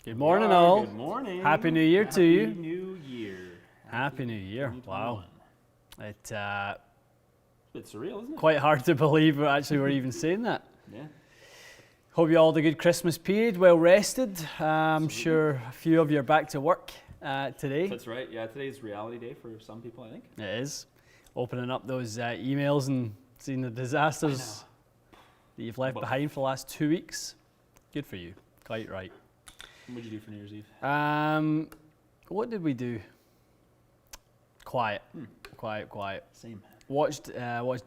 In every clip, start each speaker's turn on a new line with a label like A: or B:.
A: Good morning, all.
B: Good morning.
A: Happy New Year to you.
B: Happy New Year.
A: Happy New Year. Wow.
B: 2021.
A: It's
B: a bit surreal, isn't it?
A: quite hard to believe we're even saying that.
B: Yeah.
A: Hope you all had a good Christmas period, well rested. I'm
B: Absolutely.
A: sure a few of you are back to work today.
B: That's right. Yeah, today's reality day for some people, I think.
A: It is. Opening up those emails and seeing the disasters that you've left behind for the last 2 weeks. Good for you. Quite right.
B: What did you do for New Year's Eve?
A: What did we do? Quiet. Quiet.
B: Same.
A: Watched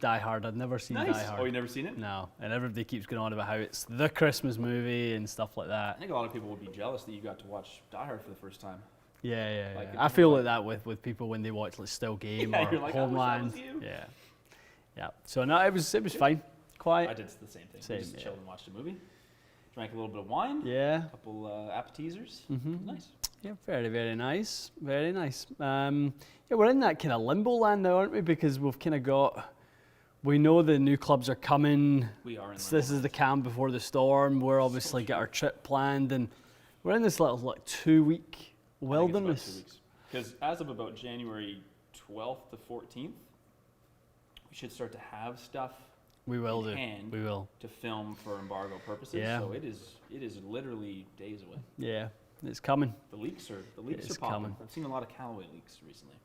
A: Die Hard. I'd never seen Die Hard.
B: Oh, you never seen it?
A: No, and everybody keeps going on about how it's the Christmas movie and stuff like
B: I
A: that.
B: think a lot of people would be jealous that you got to watch Die Hard for the first time.
A: Yeah.
B: Like
A: I feel like that with people when they watch like Still Game
B: Yeah,
A: or
B: you're like, I wish that
A: Homeland.
B: was you.
A: Yeah. So no, it was fine. Quiet.
B: I did the same thing.
A: Same,
B: We just
A: yeah.
B: chilled and watched a movie. Drank a little bit of wine.
A: Yeah.
B: A couple appetizers.
A: Mhm.
B: Nice.
A: Yeah, very nice. Very nice. Yeah, we're in that kind of limbo land now, aren't we? Because we know the new clubs are coming.
B: We are in
A: So this is the calm before the storm. We're obviously got our trip planned, and we're in this little 2-week wilderness.
B: Because as of about January 12th to 14th, we should start to have stuff
A: We will
B: in
A: do.
B: hand
A: We will.
B: to film for embargo purposes.
A: Yeah.
B: So it is literally days away.
A: Yeah, it's coming.
B: The leaks are
A: It's
B: popping.
A: coming.
B: I've seen a lot of Callaway leaks recently.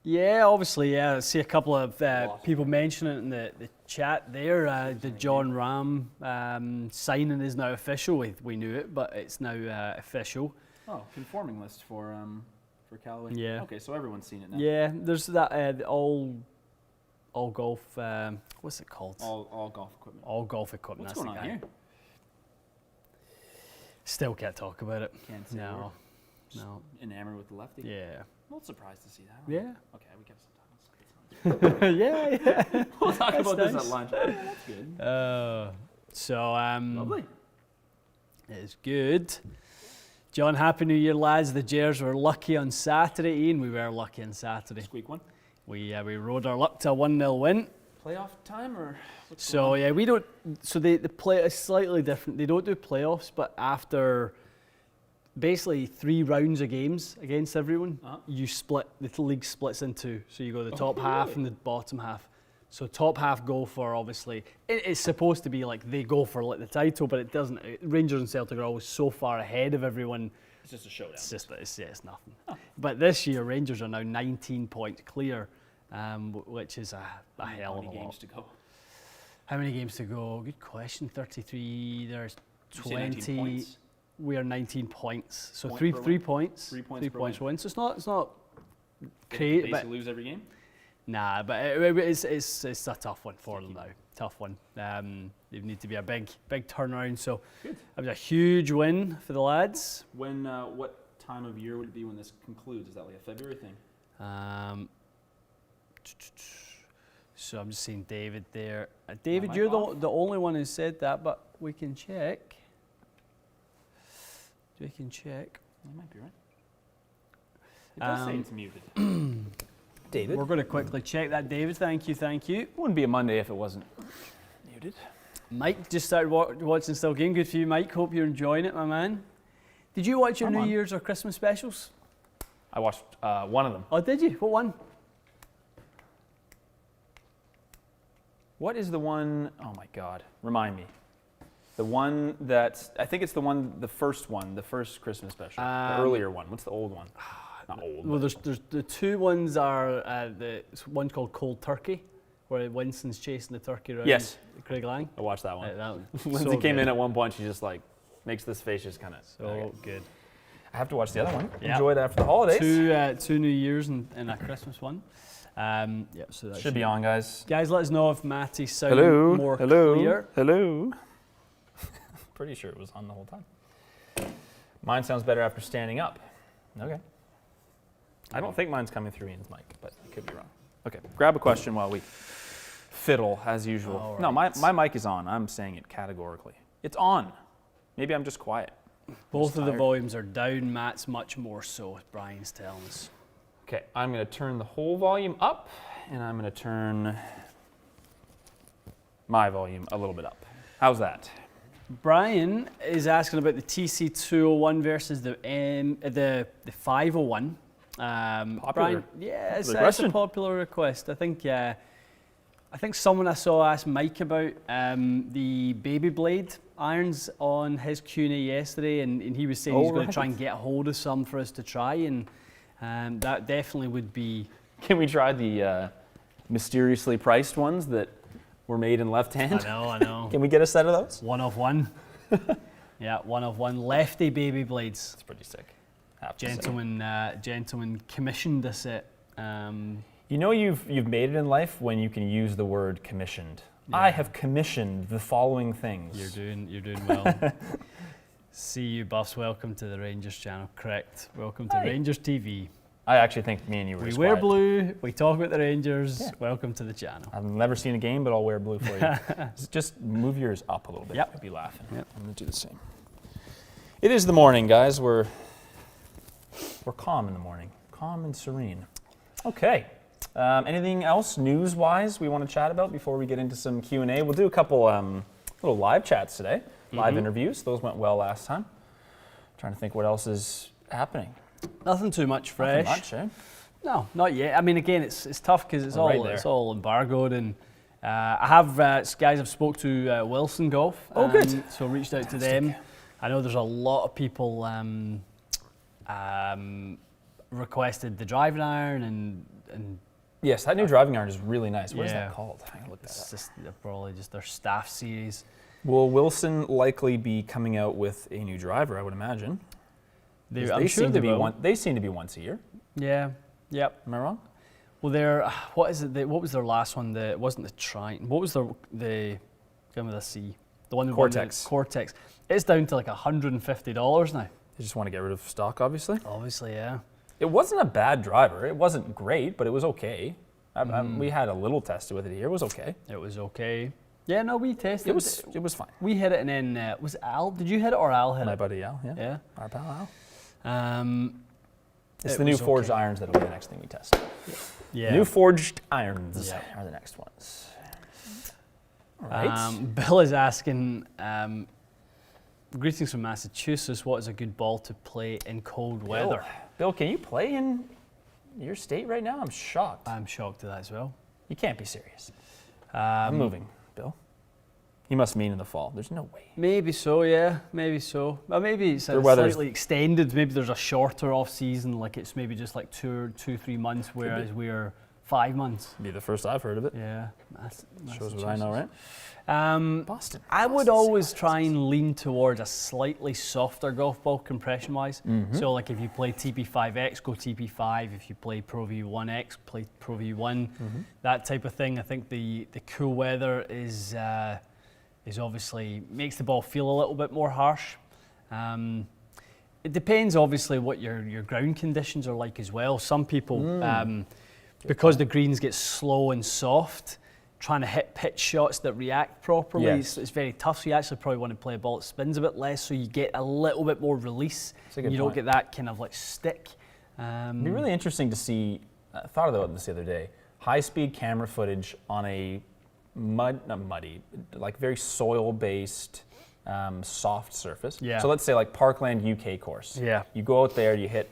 A: Yeah, obviously, yeah. I see a couple of people mention it in the chat there. The John Ram signing is now official. We knew it, but it's now official.
B: Oh, conforming list for Callaway.
A: Yeah.
B: Okay, so everyone's seen it now.
A: Yeah, there's that the all golf. What's it called?
B: All golf equipment.
A: All golf equipment.
B: What's
A: that's
B: going
A: the
B: on
A: guy.
B: here?
A: Still can't talk about it.
B: Can't say a
A: No,
B: word. Just
A: no.
B: Enamored with the lefty.
A: Yeah.
B: I'm not surprised to see that.
A: Yeah.
B: Okay, we get some time.
A: yeah.
B: We'll talk
A: That's
B: about this
A: nice.
B: at lunch. Oh, that's good.
A: So
B: Lovely.
A: it is good. John, happy New Year, lads. The Jers were lucky on Saturday. Ian, we were lucky on Saturday.
B: Squeak one.
A: We rode our luck to a 1-0 win.
B: Playoff time or? What's
A: So
B: going on?
A: yeah, we don't. So the play is slightly different. They don't do playoffs, but after basically 3 rounds of games against everyone, you split. The league splits in 2. So you go the top half
B: really?
A: and the bottom half. So top half go for obviously. It's supposed to be like they go for like the title, but it doesn't. Rangers and Celtic are always so far ahead of everyone.
B: It's just a showdown.
A: It's just it's nothing. But this year Rangers are now 19 points clear, which is a hell of a
B: How many
A: lot.
B: games to go?
A: How many games to go? Good question. 33. There's
B: Did you say 19
A: 20.
B: points?
A: We are 19 points. So
B: Point
A: three
B: per
A: three
B: win?
A: points.
B: 3 points
A: 3
B: per
A: points
B: win.
A: win. So it's not
B: They
A: great,
B: basically
A: but
B: lose every game.
A: nah. But it's a tough one for them now. Tough one. They need to be a big turnaround. So
B: Good.
A: it was a huge win for the lads.
B: When? What time of year would it be when this concludes? Is that like a February thing?
A: So I'm just seeing David there. David,
B: mic
A: you're
B: off?
A: the only one who said that, but we can check. We can check.
B: You might be right. It does say it's muted.
C: David?
A: We're going to quickly check that, David. Thank you.
C: It wouldn't be a Monday if it wasn't muted.
A: Mike just started watching Still Game. Good for you, Mike. Hope you're enjoying it, my man. Did you watch your
C: I'm
A: New
C: on.
A: Year's or Christmas specials?
C: I watched one of them.
A: Oh, did you? What one?
C: What is the one, oh my God, remind me. The one that, I think it's the first Christmas special, the earlier one. What's the old one? Not old.
A: Well,
C: but-
A: there's the 2 ones are one's called Cold Turkey, where Winston's chasing the turkey around.
C: Yes.
A: Craig Lang.
C: I watched that one.
A: That one.
C: Lindsay
A: So
C: came
A: good.
C: in at one point, she just like makes this face just kind of.
A: So good.
C: I have to watch the other one.
A: Yeah.
C: Enjoy it after the holidays.
A: Two New Year's and a Christmas one. So that
C: Should be on, guys.
A: Guys, let us know if Matty sounds
C: Hello.
A: more
C: Hello.
A: clear.
C: Hello. Pretty sure it was on the whole time. Mine sounds better after standing up. Okay. I don't think mine's coming through Ian's mic, but I could be wrong. Okay, grab a question while we fiddle as usual.
A: All
C: No,
A: right.
C: my mic is on. I'm saying it categorically. It's on. Maybe I'm just quiet.
A: Both of the
C: tired.
A: volumes are down. Matt's much more so, Brian's telling us.
C: Okay, I'm going to turn the whole volume up, and I'm going to turn my volume a little bit up. How's that?
A: Brian is asking about the TC201 versus the 501.
C: Popular.
A: Brian, yeah, it's a
C: question.
A: popular request. I think someone I saw asked Mike about the baby blade irons on his Q&A yesterday, and he was saying he's going to try and get a hold of some for us to try, and that definitely would be.
C: Can we try the mysteriously priced ones that were made in left hand?
A: I know.
C: Can we get a set of those?
A: One of one. Yeah, one of one. Lefty baby blades.
C: That's pretty sick. Have to say.
A: Gentleman commissioned a set.
C: You know you've made it in life when you can use the word commissioned.
A: Yeah.
C: I have commissioned the following things.
A: You're doing well. See you, Buffs. Welcome to the Rangers channel. Correct. Welcome to Rangers TV.
C: I actually think me and you were
A: We
C: just
A: wear
C: quiet.
A: blue. We talk about the Rangers.
C: Yeah.
A: Welcome to the channel.
C: I've never seen a game, but I'll wear blue for you. Just move yours up a little bit.
A: Yep.
C: I'd be laughing.
A: Yep.
C: I'm gonna do the same. It is the morning, guys. We're calm in the morning, calm and serene. Okay. Anything else news-wise we want to chat about before we get into some Q&A? We'll do a couple little live chats today, live interviews. Those went well last time. Trying to think what else is happening.
A: Nothing too much fresh.
C: Nothing much, eh?
A: No, not yet. I mean, again, it's tough because it's
C: We're right there.
A: it's all embargoed, and I have guys I've spoke to Wilson Golf.
C: Oh, good.
A: So reached out to them. I know there's a lot of people requested the driving iron and
C: Yes, that new driving iron is really nice. What is
A: Yeah.
C: that called? I'm gonna look that
A: it's
C: up.
A: just they're probably just their staff series.
C: Will Wilson likely be coming out with a new driver? I would imagine.
A: I'm sure they will.
C: They seem to be once a year.
A: Yeah. Yep.
C: Am I wrong?
A: Well, they're what is it? What was their last one? It wasn't the Triton. What was the game with a C? The one that won the
C: Cortex.
A: Cortex. It's down to like $150 now.
C: They just want to get rid of stock, obviously.
A: Obviously, yeah.
C: It wasn't a bad driver. It wasn't great, but it was okay. We had a little tested with it here. It was okay.
A: It was okay. Yeah, no, we tested.
C: It was fine.
A: We hit it, and then was it Al? Did you hit it or Al hit
C: My
A: it?
C: buddy Al, yeah.
A: Yeah.
C: Our pal Al.
A: It
C: It's the new
A: was
C: forged
A: okay.
C: irons that'll be the next thing we test.
A: Yeah.
C: New forged irons
A: Yeah.
C: are the next ones. All right.
A: Bill is asking, greetings from Massachusetts. What is a good ball to play in cold weather?
C: Bill, can you play in your state right now? I'm shocked.
A: I'm shocked at that as well.
C: You can't be serious. I'm moving, Bill. He must mean in the fall. There's no way.
A: Maybe so, yeah. Maybe so. Well, maybe it's
C: Their weather's-
A: slightly extended. Maybe there's a shorter off season, like it's maybe just like 2-3 months, whereas we're 5 months.
C: Be the first I've heard of it.
A: Yeah.
C: Shows what I know, right? Boston.
A: I would always try and lean towards a slightly softer golf ball compression-wise. So, like if you play TP5X, go TP5. If you play Pro V1X, play Pro V1. That type of thing. I think the cool weather is obviously makes the ball feel a little bit more harsh. It depends, obviously, what your ground conditions are like as well. Some people, because the greens get slow and soft, trying to hit pitch shots that react properly,
C: Yes.
A: it's very tough. So you actually probably want to play a ball that spins a bit less, so you get a little bit more release.
C: That's a good
A: You don't
C: point.
A: get that kind of like stick.
C: It'd be really interesting to see. I thought about this the other day. High-speed camera footage on a not muddy, like very soil-based, soft surface.
A: Yeah.
C: So let's say like Parkland UK course.
A: Yeah.
C: You go out there, you hit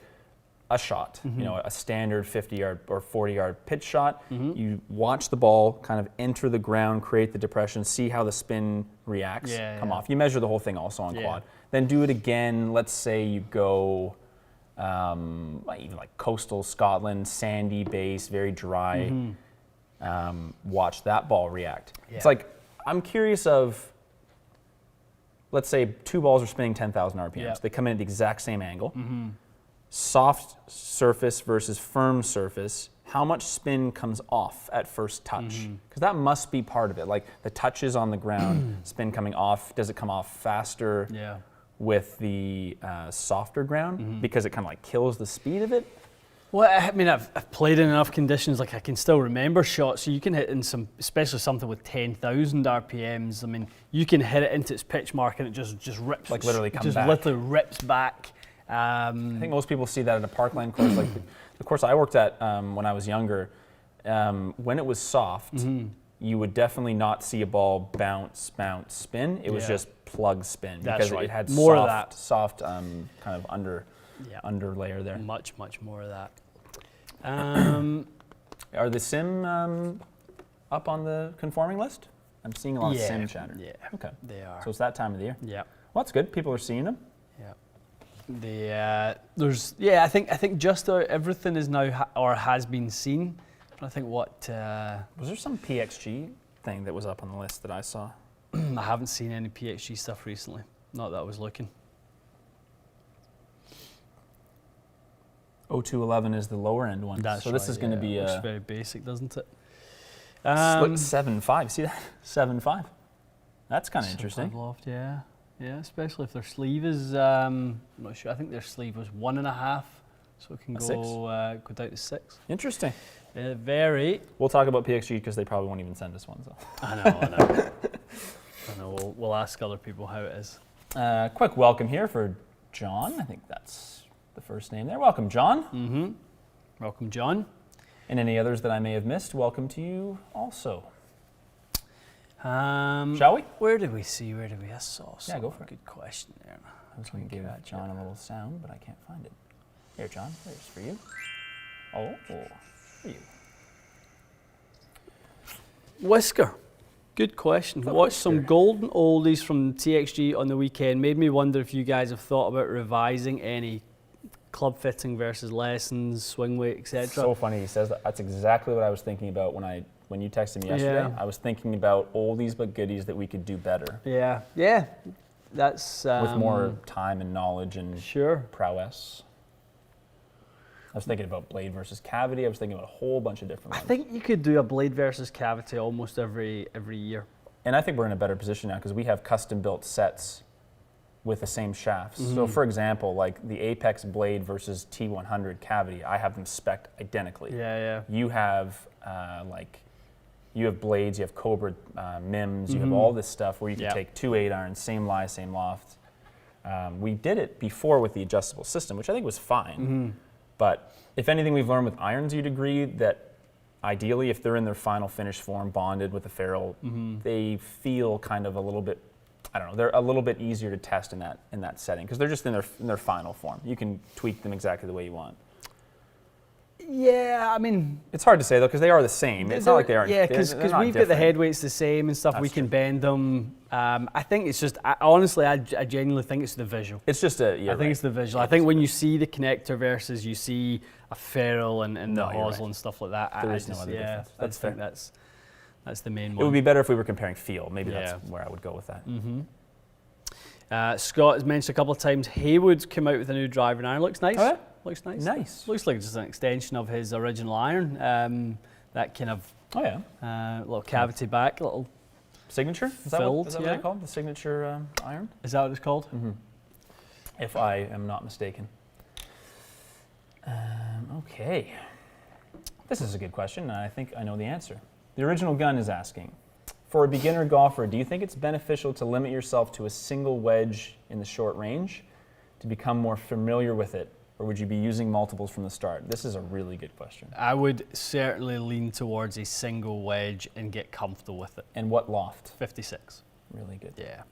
C: a shot, you know, a standard 50-yard or 40-yard pitch shot. You watch the ball kind of enter the ground, create the depression, see how the spin reacts, come off. You measure the whole thing also on quad. Then do it again. Let's say you go even like coastal Scotland, sandy base, very dry. Watch that ball react. It's like, I'm curious of, let's say 2 balls are spinning 10,000 RPMs.
A: Yeah.
C: They come in at the exact same angle. Soft surface versus firm surface. How much spin comes off at first touch? Because that must be part of it. Like the touches on the ground, spin coming off. Does it come off faster with the softer ground? Because it kind of like kills the speed of it?
A: Well, I mean, I've played in enough conditions, like I can still remember shots. So you can hit in some, especially something with 10,000 RPMs. I mean, you can hit it into its pitch mark and it just rips.
C: Like literally comes
A: just
C: back.
A: literally rips back.
C: I think most people see that at a Parkland course, like the course I worked at when I was younger. When it was soft, you would definitely not see a ball bounce, bounce, spin. It was
A: Yeah.
C: just plug spin
A: That's
C: because
A: right.
C: it had
A: More of
C: soft,
A: that.
C: kind of
A: Yeah.
C: underlayer there.
A: Much more of that.
C: Are the sim up on the conforming list? I'm seeing a lot of sim chatter.
A: Yeah,
C: Okay.
A: they are.
C: So it's that time of the year.
A: Yeah.
C: Well, that's good. People are seeing them.
A: Yeah. I think just everything is now or has been seen. I think what
C: Was there some PXG thing that was up on the list that I saw?
A: I haven't seen any PXG stuff recently. Not that I was looking.
C: 0211 is the lower end one.
A: That's
C: so this is going to be
A: looks very basic, doesn't it?
C: 7.5. See that? 7.5. That's kind of interesting.
A: Loft, yeah, especially if their sleeve is. I'm not sure. I think their sleeve was 1.5, so it can go down to 6.
C: Interesting.
A: Very.
C: We'll talk about PXG because they probably won't even send us one. So.
A: I know. I know. We'll ask other people how it is.
C: Quick welcome here for John. I think that's the first name there. Welcome, John.
A: Mm-hmm. Welcome, John.
C: And any others that I may have missed, welcome to you also.
A: Shall
C: Shall we?
A: Where did we see? I saw
C: Yeah, go for it.
A: Good question there.
C: I was going to give John a little sound, but I can't find it. Here, John. There's for you. Oh, for you.
A: Whisker. Good question.
C: Got
A: Watched some
C: Whisker.
A: golden oldies from TXG on the weekend. Made me wonder if you guys have thought about revising any club fitting versus lessons, swing weight, etc.
C: So funny he says that. That's exactly what I was thinking about when you texted me yesterday.
A: Yeah.
C: I was thinking about oldies but goodies that we could do better
A: Yeah. That's
C: with more time and knowledge and
A: sure.
C: prowess. I was thinking about blade versus cavity. I was thinking about a whole bunch of different
A: I
C: ones.
A: think you could do a blade versus cavity almost every year.
C: And I think we're in a better position now because we have custom built sets with the same shafts. So for example, like the Apex blade versus T100 cavity, I have them spec'd identically.
A: Yeah.
C: You have you have blades, you have Cobra MIMs, you have all this stuff where you can take 2 8-irons, same lie, same loft. We did it before with the adjustable system, which I think was fine. But if anything we've learned with irons, you'd agree that ideally if they're in their final finished form, bonded with a ferrule, they feel kind of a little bit, I don't know, they're a little bit easier to test in that setting because they're just in their final form. You can tweak them exactly the way you want.
A: Yeah, I mean,
C: It's hard to say though because they are the same. It's not like they aren't.
A: Yeah, because
C: they're not
A: we've got the
C: different.
A: head weights the same and stuff.
C: That's
A: we can
C: true.
A: bend them. I think it's just, honestly, I genuinely think it's the visual.
C: It's just
A: I think it's the visual. I think when you see the connector versus you see a ferrule and the
C: No, you're
A: hosel
C: right.
A: and stuff like that,
C: There
A: I
C: is no
A: just,
C: other
A: yeah,
C: difference.
A: I
C: That's
A: think
C: fair.
A: that's the main
C: It
A: one.
C: would be better if we were comparing feel. Maybe
A: Yeah.
C: that's where I would go with that.
A: Scott has mentioned a couple of times Haywood's come out with a new driver iron. Looks nice.
C: Oh, yeah?
A: Looks nice.
C: Nice.
A: Looks like just an extension of his original iron. That kind of
C: Oh yeah.
A: little cavity back, little.
C: Signature? Is that
A: Filled,
C: what they
A: yeah.
C: call it? The signature iron?
A: Is that what it's called?
C: If I am not mistaken. Okay. This is a good question, and I think I know the answer. The original gun is asking, for a beginner golfer, do you think it's beneficial to limit yourself to a single wedge in the short range to become more familiar with it, or would you be using multiples from the start? This is a really good question.
A: I would certainly lean towards a single wedge and get comfortable with it.
C: And what loft?
A: 56.
C: Really good.
A: Yeah.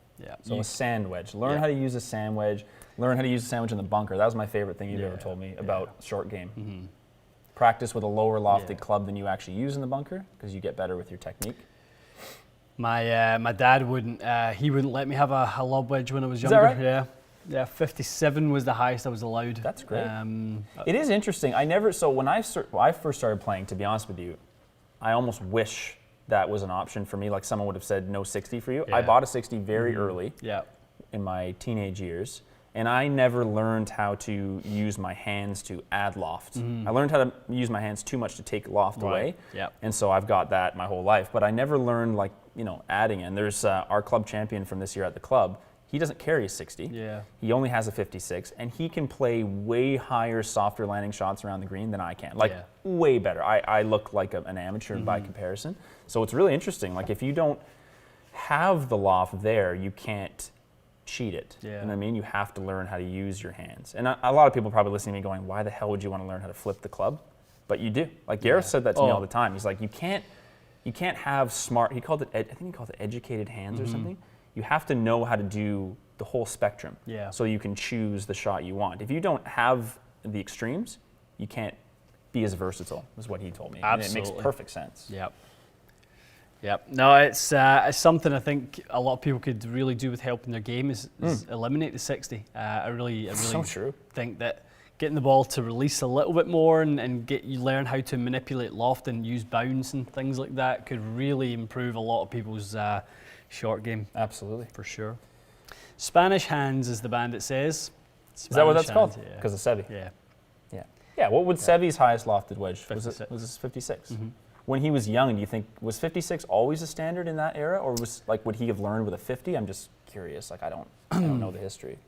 C: So a sand wedge. Learn
A: Yeah.
C: how to use a sand wedge. Learn how to use a sand wedge in the bunker. That was my favorite thing you've ever told me about short game. Practice with a lower lofted club than you actually use in the bunker because you get better with your technique.
A: My dad wouldn't. He wouldn't let me have a lob wedge when I was
C: Is
A: younger.
C: that right?
A: Yeah. 57 was the highest I was allowed.
C: That's great. It is interesting. When I first started playing, to be honest with you, I almost wish that was an option for me. Like someone would have said no 60 for you. I
A: Yeah.
C: bought a 60 very early
A: Yeah.
C: in my teenage years, and I never learned how to use my hands to add loft. I learned how to use my hands too much to take loft away,
A: Yeah.
C: and so I've got that my whole life. But I never learned adding in. There's our club champion from this year at the club. He doesn't carry a 60.
A: Yeah.
C: He only has a 56, and he can play way higher, softer landing shots around the green than I can. Like,
A: Yeah.
C: way better. I look like an amateur by comparison. So it's really interesting. Like, if you don't have the loft there, you can't cheat it.
A: Yeah.
C: You know what I mean? You have to learn how to use your hands. And a lot of people probably listening to me going, why the hell would you want to learn how to flip the club? But you do. Like, Gareth said that to me all the time. He's like, you can't You can't have smart. I think he called it educated hands or something. You have to know how to do the whole spectrum.
A: Yeah.
C: So you can choose the shot you want. If you don't have the extremes, you can't be as versatile, is what he told me.
A: Absolutely.
C: And it makes perfect sense.
A: Yep. Yep. No, it's something I think a lot of people could really do with helping their game is eliminate the 60. I really
C: So true.
A: think that getting the ball to release a little bit more and you learn how to manipulate loft and use bounce and things like that could really improve a lot of people's short game.
C: Absolutely.
A: For sure. Spanish Hands is the band it says.
C: Is that what that's
A: Spanish
C: called?
A: Hands,
C: Because of Sevi.
A: Yeah.
C: Yeah. Yeah. What would Sevi's highest lofted wedge?
A: 56.
C: Was it 56? When he was young, do you think was 56 always a standard in that era, or was would he have learned with a 50? I'm just curious. I don't know the history.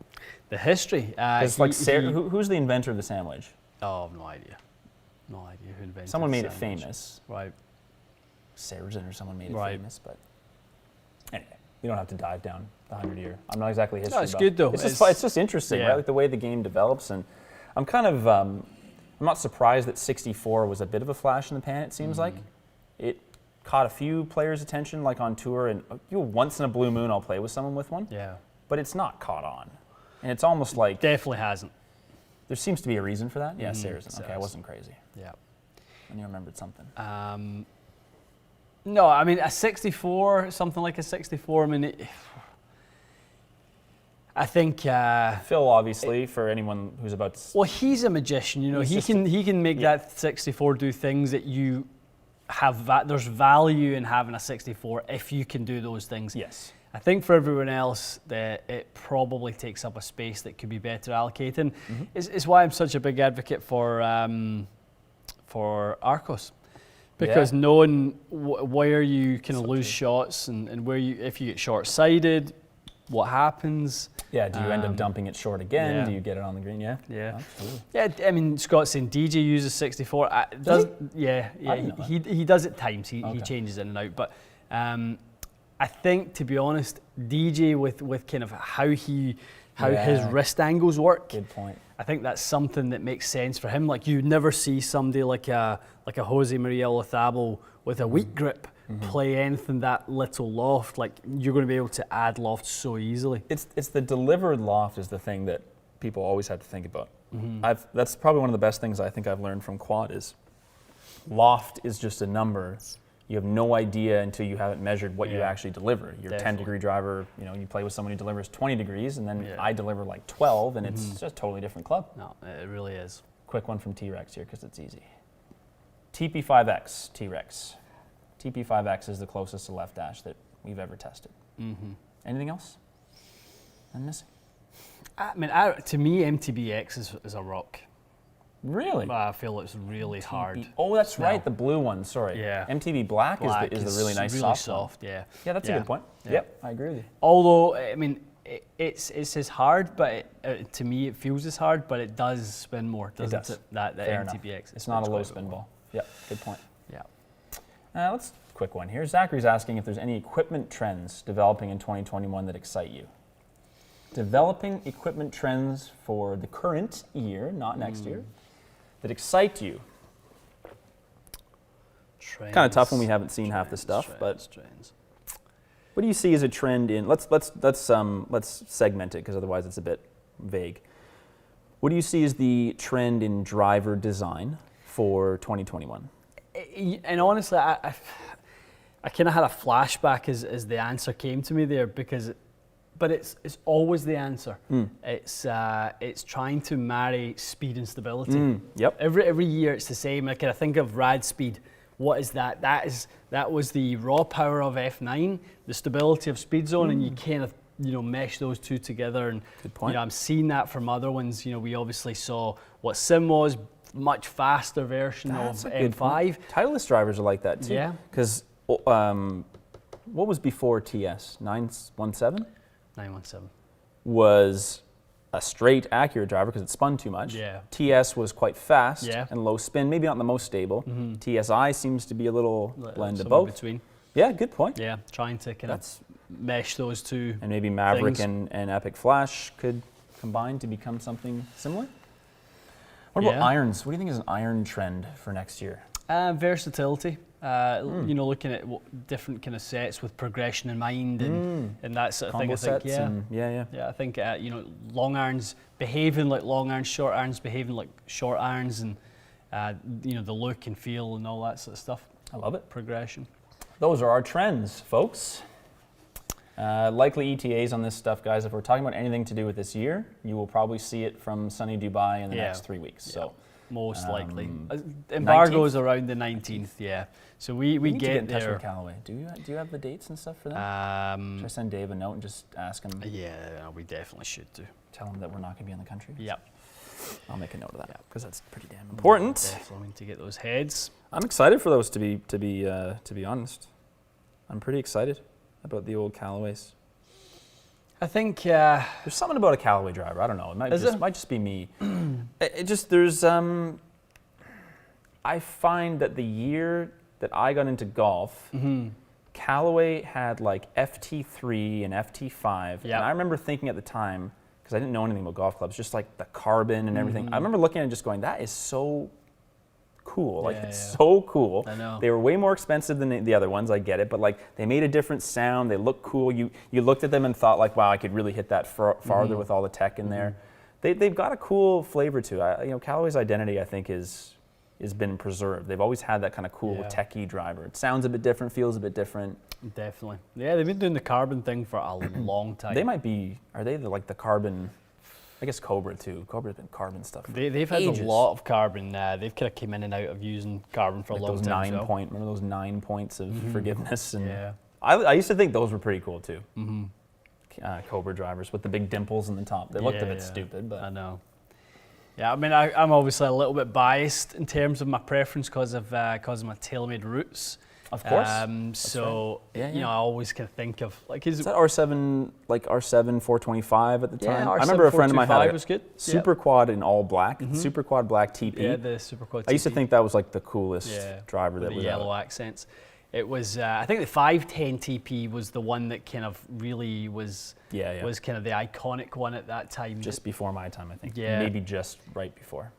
A: The history.
C: It's who's the inventor of the sand wedge?
A: Oh, I've no idea. No idea who invented
C: Someone made it
A: the sandwich.
C: famous.
A: Right.
C: Saracen or someone made it
A: Right.
C: famous, but anyway, you don't have to dive down the 100-year. I'm not exactly history.
A: No, it's
C: buff.
A: good though.
C: It's just interesting,
A: yeah.
C: right? Like the way the game develops, and I'm kind of I'm not surprised that 64 was a bit of a flash in the pan. It seems like it caught a few players' attention, like on tour, and once in a blue moon I'll play with someone with one.
A: Yeah.
C: But it's not caught on, and it's almost like
A: Definitely hasn't.
C: there seems to be a reason for that. Yeah, Saracen. Okay, I
A: Saracen.
C: wasn't crazy.
A: Yeah.
C: And you remembered something.
A: No, I mean a 64, something like a 64. I mean, I think.
C: Phil, obviously, for anyone who's about to.
A: Well, he's a magician. You know,
C: He's
A: he can make that 64 do things that you have. There's value in having a 64 if you can do those things.
C: Yes.
A: I think for everyone else, that it probably takes up a space that could be better allocated. It's why I'm such a big advocate for Arcos, because knowing where you kind of lose shots and where if you get short-sighted, what happens.
C: Yeah, do you end up dumping it short again?
A: yeah.
C: Do you get it on the green? Yeah.
A: Yeah.
C: Absolutely.
A: Yeah, I mean, Scott's saying DJ uses 64.
C: Does
A: Yeah,
C: I didn't know
A: he does at times. He
C: Okay.
A: changes in and out. But I think, to be honest, DJ with kind of how his wrist angles work.
C: Good point.
A: I think that's something that makes sense for him. Like you never see somebody like a Jose Maria Olazabal with a weak grip play anything that little loft. Like you're going to be able to add loft so easily.
C: It's the delivered loft is the thing that people always have to think about. That's probably one of the best things I think I've learned from quad is loft is just a number. You have no idea until you haven't measured what you actually deliver. Your 10-degree driver, you play with someone who delivers 20 degrees, and then I deliver like 12, and it's just a totally different club.
A: No, it really is.
C: Quick one from T-Rex here because it's easy. TP5X, T-Rex. TP5X is the closest to left dash that we've ever tested. Anything else I'm missing?
A: I mean, to me, MTBX is a rock.
C: Really?
A: I feel it's really hard.
C: Oh, that's
A: smell.
C: right, the blue one, sorry.
A: Yeah.
C: MTB Black is the really nice soft one.
A: Yeah.
C: Yeah, that's a good point.
A: Yeah.
C: Yep, I agree with you.
A: Although, I mean, it's as hard, but to me it feels as hard, but it does spin more, doesn't it? That
C: Fair
A: MTBX.
C: enough. It's not a low spin ball. Yep, good point.
A: Yeah.
C: Let's quick one here. Zachary's asking if there's any equipment trends developing in 2021 that excite you. Developing equipment trends for the current year, not next year, that excite you.
A: Trends,
C: Kind of tough when we haven't seen half the stuff, but
A: trends.
C: what do you see as a trend in? Let's segment it because otherwise it's a bit vague. What do you see as the trend in driver design for 2021?
A: And honestly, I kind of had a flashback as the answer came to me there but it's always the answer. It's trying to marry speed and stability.
C: Yep.
A: Every year it's the same. Like I think of rad speed. What is that? That was the raw power of F9, the stability of speed zone, and you kind of mesh those two together. And
C: good point.
A: I'm seeing that from other ones. We obviously saw what Sim was, much faster version
C: That's
A: of
C: a good
A: M5.
C: point. Titleist drivers are like that too.
A: Yeah.
C: Because what was before TS? 917?
A: 917.
C: Was a straight accurate driver because it spun too much.
A: Yeah.
C: TS was quite fast
A: Yeah.
C: and low spin, maybe not the most stable. TSI seems to be a little blend of
A: Somewhere
C: both.
A: between.
C: Yeah, good point.
A: Yeah, trying to kind of mesh those two.
C: And maybe Maverick
A: things.
C: and Epic Flash could combine to become something similar. What about
A: Yeah.
C: irons? What do you think is an iron trend for next year?
A: Versatility. You know, looking at different kind of sets with progression in mind and that sort of
C: Combo
A: thing. I think,
C: sets.
A: yeah, I think you know, long irons behaving like long irons, short irons behaving like short irons, and you know, the look and feel and all that sort of stuff.
C: I love it.
A: Progression.
C: Those are our trends, folks. Likely ETAs on this stuff, guys. If we're talking about anything to do with this year, you will probably see it from sunny Dubai in the next 3 weeks.
A: Yeah.
C: So
A: most likely. Embargo is around the 19th. Yeah. So we
C: need to
A: get
C: in touch
A: there.
C: with Callaway. Do you have the dates and stuff for them? Should I send Dave a note and just ask him?
A: Yeah, we definitely should do.
C: Tell him that we're not going to be in the country.
A: Yep.
C: I'll make a note of that because that's pretty damn important.
A: Definitely need to get those heads.
C: I'm excited for those to be honest. I'm pretty excited about the old Callaways.
A: I think
C: there's something about a Callaway driver. I don't know. It might just be me. I find that the year that I got into golf, Callaway had like FT3 and FT5, and I remember thinking at the time, because I didn't know anything about golf clubs, just like the carbon and everything. I remember looking at it and just going, that is so cool. Like, it's so cool.
A: I know.
C: They were way more expensive than the other ones, I get it, but like they made a different sound, they looked cool. You looked at them and thought like, wow, I could really hit that farther with all the tech in there. They've got a cool flavor to it. You know, Callaway's identity, I think, has been preserved. They've always had that kind of cool techie driver. It sounds a bit different, feels a bit different.
A: Definitely. Yeah, they've been doing the carbon thing for a long time.
C: They might be, are they like the carbon, I guess Cobra too. Cobra's been carbon stuff for
A: They've had
C: ages.
A: a lot of carbon. They've kind of came in and out of using carbon for
C: like
A: a long
C: those
A: time.
C: Remember those 9 points of forgiveness? And
A: Yeah.
C: I used to think those were pretty cool too. Cobra drivers with the big dimples in the top. They looked a bit stupid, but
A: I know. Yeah, I mean, I'm obviously a little bit biased in terms of my preference because of my TaylorMade roots.
C: Of course.
A: So
C: right.
A: you know, I always kind of think of like,
C: is that R7 like R7 425 at the time?
A: R7
C: I remember a friend of mine had
A: was good.
C: Super Quad in all black, Super Quad black TP.
A: Yeah, the Super Quad TP.
C: I used to think that was like the coolest driver that
A: with
C: was
A: the yellow accents. It was, I think the 510 TP was the one that kind of really was kind of the iconic one at that time.
C: Just before my time, I think.
A: Yeah.
C: Maybe just right before.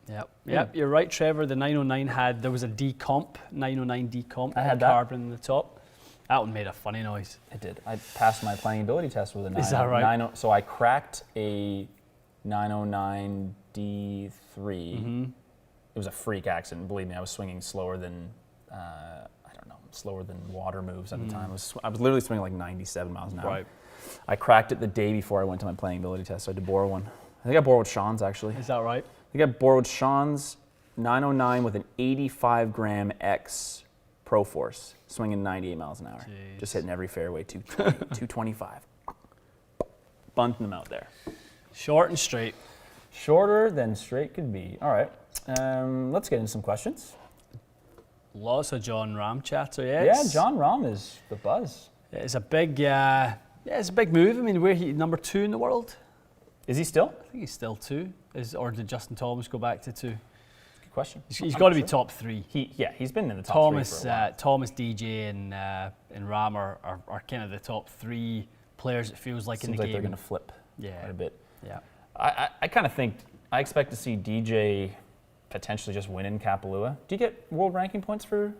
A: Yep, you're right, Trevor. The 909 there was a decomp, 909 decomp.
C: I had
A: that. Carbon in the top. That one made a funny noise.
C: It did. I passed my playing ability test with a 909.
A: Is that right?
C: So I cracked a 909 D3. It was a freak accident. Believe me, I was swinging slower than, slower than water moves at the time. I was literally swinging like 97 miles an hour.
A: Right.
C: I cracked it the day before I went to my playing ability test, so I had to borrow one. I think I borrowed Sean's actually.
A: Is that right?
C: I think I borrowed Sean's 909 with an 85 gram X Pro Force, swinging 98 miles an hour.
A: Jeez.
C: Just hitting every fairway, 225. Bunting them out there.
A: Short and straight.
C: Shorter than straight could be. All right, let's get into some questions.
A: Lots of John Rahm chatter,
C: Yeah, John Rahm is the buzz.
A: It's a big, it's a big move. I mean, where he number 2 in the world?
C: Is he still?
A: I think he's still 2. Or did Justin Thomas go back to 2?
C: Good question.
A: He's got to be top 3.
C: He's been in the top
A: Thomas,
C: 3 for a while.
A: Thomas, DJ, and Rahm are kind of the top 3 players. It feels like
C: Seems
A: in the
C: like
A: game.
C: they're going to flip quite a bit.
A: Yeah.
C: I kind of think I expect to see DJ potentially just win in Kapalua. Do you get world ranking points for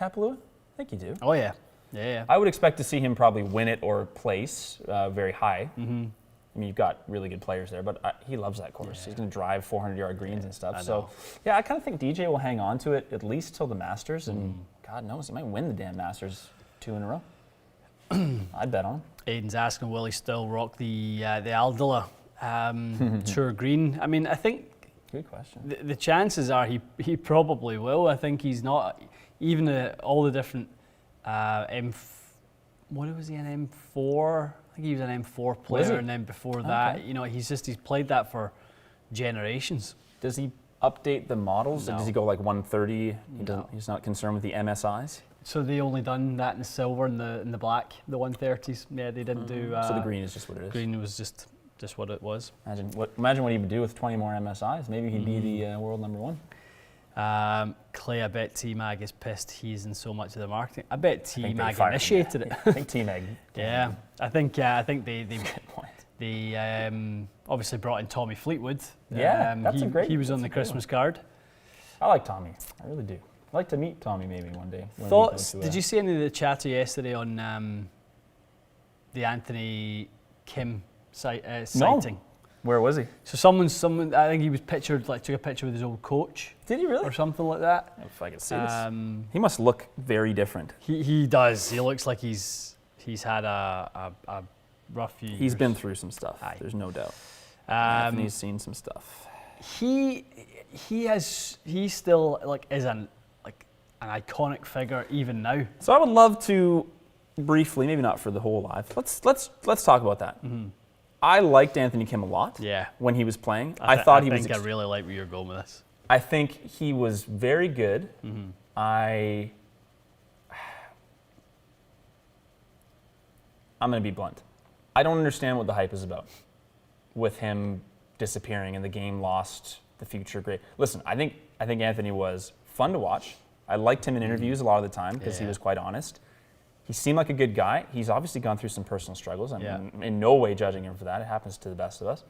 C: Kapalua? I think you do.
A: Oh yeah. Yeah.
C: I would expect to see him probably win it or place very high. I mean, you've got really good players there, but he loves that course. He's going to drive 400-yard greens and stuff. So, yeah, I kind of think DJ will hang on to it at least till the Masters, and God knows, he might win the damn Masters 2 in a row. I'd bet on him.
A: Aiden's asking, will he still rock the Aldila Tour green? I mean, I think
C: good question.
A: The chances are he probably will. I think he's not even all the different what was he, an M4? I think he was an M4 player, and then before that, you know, he's played that for generations.
C: Does he update the models?
A: No.
C: Does he go like 130?
A: No.
C: He's not concerned with the MSIs?
A: So they only done that in the silver and the black, the 130s. Yeah, they didn't do.
C: So the green is just what it is.
A: Green was just what it was.
C: Imagine what he would do with 20 more MSIs. Maybe he'd be the world number 1.
A: Clay, I bet T-Mag is pissed he's in so much of the marketing. I bet T-Mag
C: fired him,
A: initiated it.
C: I think T-Mag.
A: Yeah, I think they obviously brought in Tommy Fleetwood.
C: Yeah, that's a great.
A: He was on the Christmas card.
C: I like Tommy. I really do. I'd like to meet Tommy maybe one day. when we
A: Thoughts?
C: go to,
A: Did you see any of the chatter yesterday on the Anthony Kim sighting?
C: Where was he?
A: So someone, I think he was pictured, like took a picture with his old coach.
C: Did he really?
A: Or something like that.
C: If I could see this. He must look very different.
A: He does. He looks like he's had a rough few years.
C: He's been through some stuff.
A: Aye.
C: The's no doubt. Anthony's seen some stuff.
A: He still like is an iconic figure even now.
C: So I would love to briefly, maybe not for the whole live. Let's talk about that.
A: Mm-hmm.
C: I liked Anthony Kim a lot.
A: Yeah.
C: When he was playing,
A: I
C: thought he was.
A: I really like where you're going with this.
C: I think he was very good.
A: Mm-hmm.
C: I'm going to be blunt. I don't understand what the hype is about with him disappearing and the game lost the future great. Listen, I think Anthony was fun to watch. I liked him in interviews a lot of the time because he was quite honest. He seemed like a good guy. He's obviously gone through some personal struggles. I'm in no way judging him for that. It happens to the best of us.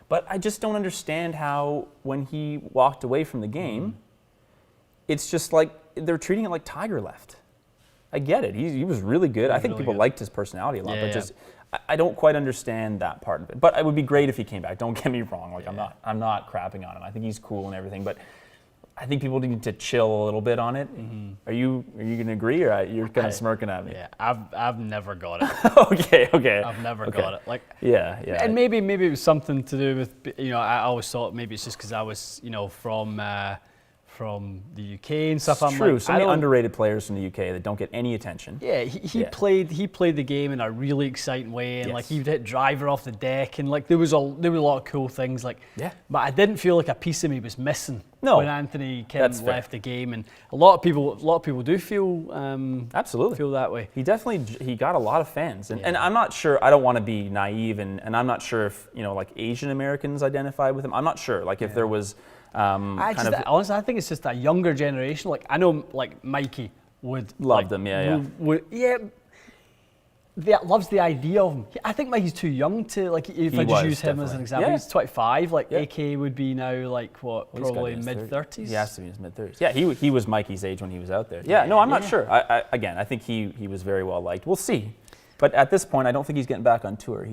C: But I just don't understand how when he walked away from the game, it's just like they're treating it like Tiger left. I get it. He was really good. I think
A: really
C: people
A: good.
C: liked his personality a lot, but just I don't quite understand that part of it. But it would be great if he came back. Don't get me wrong. Like I'm not crapping on him. I think he's cool and everything, but I think people need to chill a little bit on it. Mm-hmm. Are you going to agree, or you're kind of smirking at me?
A: Yeah, I've never got it.
C: Okay.
A: I've never got it. Like
C: yeah.
A: And maybe it was something to do with, I always thought maybe it's just because I was from the UK and stuff.
C: It's true. So many underrated players from the UK that don't get any attention.
A: Yeah, he played the game in a really exciting way, and like he would hit driver off the deck, and like there were a lot of cool things. Like, but I didn't feel like a piece of me was missing when Anthony Kim left the game, and a lot of people do feel
C: absolutely
A: feel that way.
C: He got a lot of fans, and I'm not sure. I don't want to be naive, and I'm not sure if like Asian Americans identify with him. I'm not sure. Like if there was.
A: Honestly, I think it's just a younger generation. Like I know, like Mikey would
C: love them.
A: Loves the idea of him. I think Mikey's too young to like. If I just use him as an example, he's 25. Like AK would be now like what, probably mid-30s.
C: He has to be in his mid-30s. Yeah, he was Mikey's age when he was out there. Yeah, no, I'm not sure. I think he was very well liked. We'll see, but at this point, I don't think he's getting back on tour.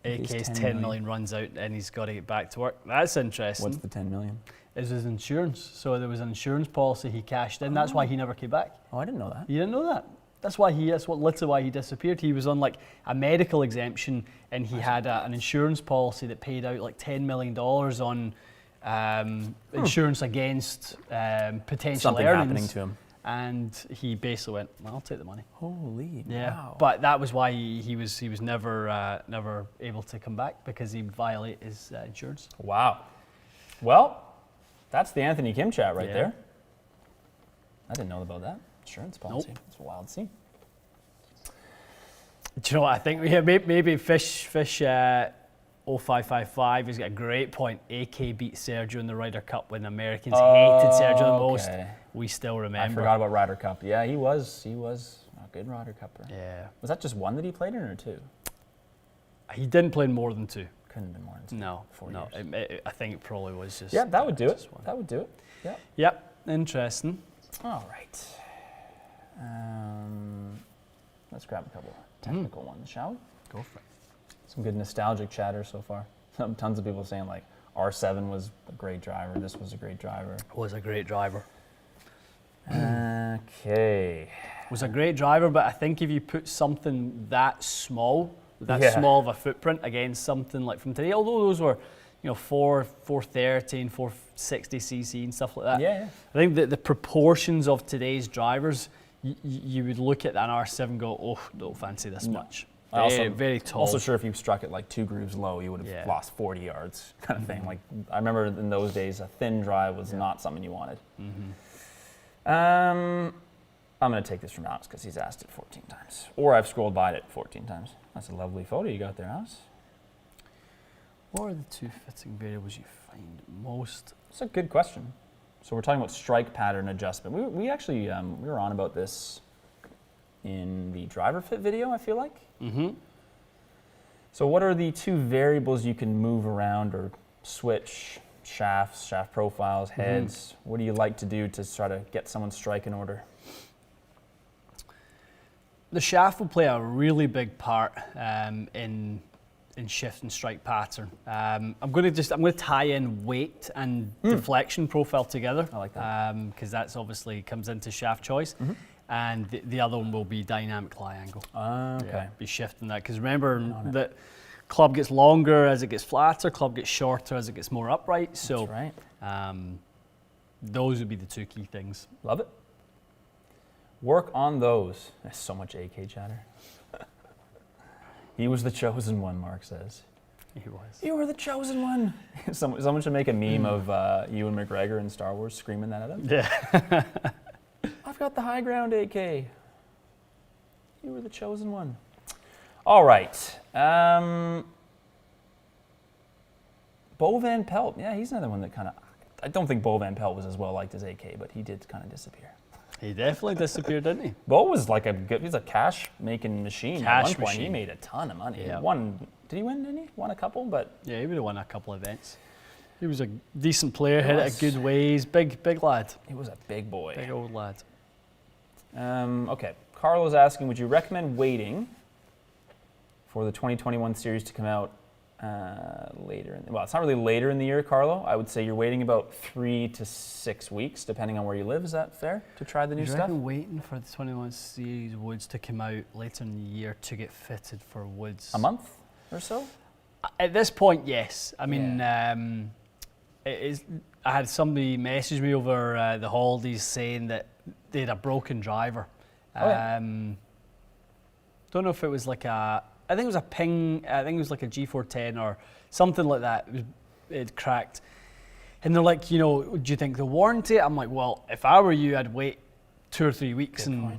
A: AK's 10 million runs out and he's got to get back to work. That's interesting.
C: What's the 10 million?
A: Is his insurance. So there was an insurance policy he cashed in. That's why he never came back.
C: Oh, I didn't know that.
A: You didn't know that? That's literally why he disappeared. He was on like a medical exemption and he had an insurance policy that paid out like $10 million on insurance against potential
C: something
A: earnings.
C: Happening to him.
A: And he basically went, well, I'll take the money.
C: Holy wow.
A: But that was why he was never able to come back, because he violated his insurance.
C: Wow. Well, that's the Anthony Kim chat right there. I didn't know about that. Insurance policy. It's a wild scene.
A: Do you know what I think? Yeah, maybe Fish 0555 has got a great point. AK beat Sergio in the Ryder Cup when the Americans hated Sergio the most. We still remember.
C: I forgot about Ryder Cup. Yeah, he was a good Ryder Cupper.
A: Yeah.
C: Was that just one that he played in, or two?
A: He didn't play more than two.
C: Couldn't have been more than two.
A: No,
C: 4 years.
A: I think it probably was just.
C: Yeah, that would do it.
A: one.
C: That would do it. Yeah.
A: Yep. Interesting.
C: All right. Let's grab a couple technical ones, shall we?
A: Go for it.
C: Some good nostalgic chatter so far. Tons of people saying like R7 was a great driver. This was a great driver.
A: Was a great driver.
C: Okay.
A: Was a great driver, but I think if you put something that small of a footprint against something like from today, although those were, 430 and 460 cc and stuff like that.
C: Yeah.
A: I think that the proportions of today's drivers, you would look at an R7 and go, oh, don't fancy this much. Very tall.
C: Also sure if you struck it like 2 grooves low, you would have lost 40 yards kind of thing. Like I remember in those days, a thin drive was not something you wanted. I'm going to take this from Alex because he's asked it 14 times. Or I've scrolled by it 14 times. That's a lovely photo you got there, Alex.
A: What are the 2 fitting variables you find most?
C: That's a good question. So we're talking about strike pattern adjustment. We actually, we were on about this in the driver fit video, I feel like.
A: Mm-hmm.
C: So what are the 2 variables you can move around or switch shafts, shaft profiles, heads. What do you like to do to try to get someone's strike in order?
A: The shaft will play a really big part in shift and strike pattern. I'm going to tie in weight and deflection profile together.
C: I like that.
A: Because that's obviously comes into shaft choice. And the other one will be dynamic lie angle.
C: Okay.
A: Yeah, be shifting that, because remember that club gets longer as it gets flatter, club gets shorter as it gets more upright. So
C: That's right.
A: those would be the two key things.
C: Love it. Work on those. There's so much AK chatter. He was the chosen one, Mark says.
A: He was.
C: You were the chosen one. Someone should make a meme of Ewan McGregor in Star Wars screaming that at him.
A: Yeah.
C: I've got the high ground, AK. You were the chosen one. All right. Bo Van Pelt. Yeah, he's another one that kind of... I don't think Bo Van Pelt was as well liked as AK, but he did kind of disappear.
A: He definitely disappeared, didn't he?
C: Bo was like he's a cash-making machine. At one point,
A: machine.
C: he made a ton of money.
A: Yeah.
C: He won, did he win, didn't he? Won a couple, but...
A: Yeah, he would have won a couple of events. He was a decent player,
C: He
A: hit
C: was.
A: it a good ways, big lad.
C: he was a big boy.
A: Big old lad.
C: Okay, Carlo's asking, would you recommend waiting for the 2021 series to come out later? Well, it's not really later in the year, Carlo. I would say you're waiting about 3 to 6 weeks, depending on where you live. Is that fair to try the new
A: Would you
C: stuff?
A: reckon waiting for the 21 series Woods to come out later in the year to get fitted for Woods?
C: A month or so?
A: At this point, yes. I mean, it is. I had somebody message me over the holidays saying that they had a broken driver. Don't know if it was like I think it was a ping. I think it was like a G410 or something like that. It cracked, and they're like, do you think the warranty? I'm like, well, if I were you, I'd wait 2 or 3 weeks, and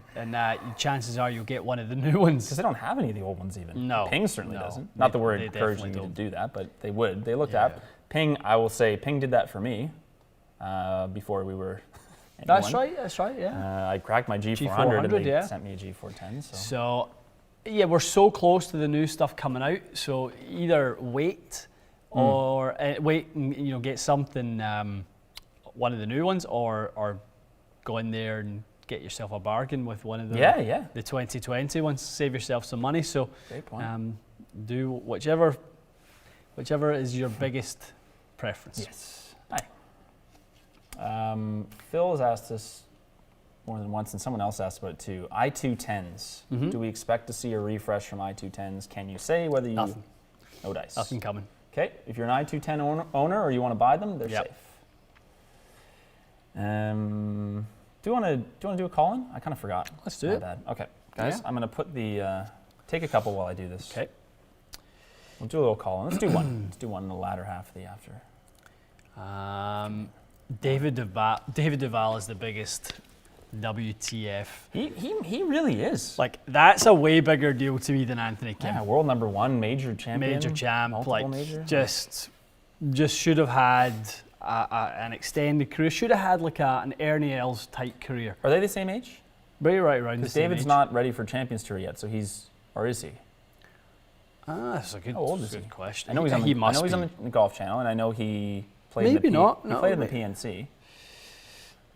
A: chances are you'll get one of the new ones.
C: Because they don't have any of the old ones even.
A: No.
C: Ping certainly
A: No.
C: doesn't. Not that we're
A: They
C: encouraging you
A: definitely
C: to do that, but they would. They looked
A: Yeah.
C: at Ping. I will say Ping did that for me before we were
A: That's
C: anyone.
A: right. That's right. Yeah.
C: I cracked my G400 and
A: G400,
C: they
A: yeah.
C: sent me a G410. So.
A: So, yeah, we're so close to the new stuff coming out. So either wait or wait and get something, one of the new ones, or go in there and get yourself a bargain with one of the the 2020 ones. Save yourself some money. So
C: Great point.
A: do whichever is your biggest preference.
C: Yes. Hi. Phil has asked this more than once, and someone else asked about it too. I210s. Do we expect to see a refresh from I210s? Can you say whether you...
A: Nothing.
C: No dice.
A: Nothing coming.
C: Okay. If you're an I210 owner or you want to buy them, they're
A: Yep.
C: safe. Do you want to do a call-in? I kind of forgot.
A: Let's do
C: My
A: it.
C: bad. Okay, guys,
A: Yeah.
C: I'm going to put the... take a couple while I do this.
A: Okay.
C: We'll do a little call-in. Let's do one. Let's do one in the latter half of the after.
A: David Duval is the biggest WTF.
C: He really is.
A: Like, that's a way bigger deal to me than Anthony Kim.
C: Yeah, world number one, major champion.
A: Major champ,
C: multiple
A: like
C: major.
A: just should have had an extended career. Should have had like an Ernie Els type career.
C: Are they the same age?
A: Very right around the
C: Because
A: same
C: David's
A: age.
C: not ready for Champions Tour yet, so or is he?
A: That's a good,
C: How old is
A: good
C: he?
A: question.
C: I know he's on.
A: he
C: I
A: must
C: know he's
A: be.
C: on the Golf Channel, and I know he played. in
A: Maybe
C: the
A: not.
C: He
A: No,
C: played in the
A: wait.
C: PNC.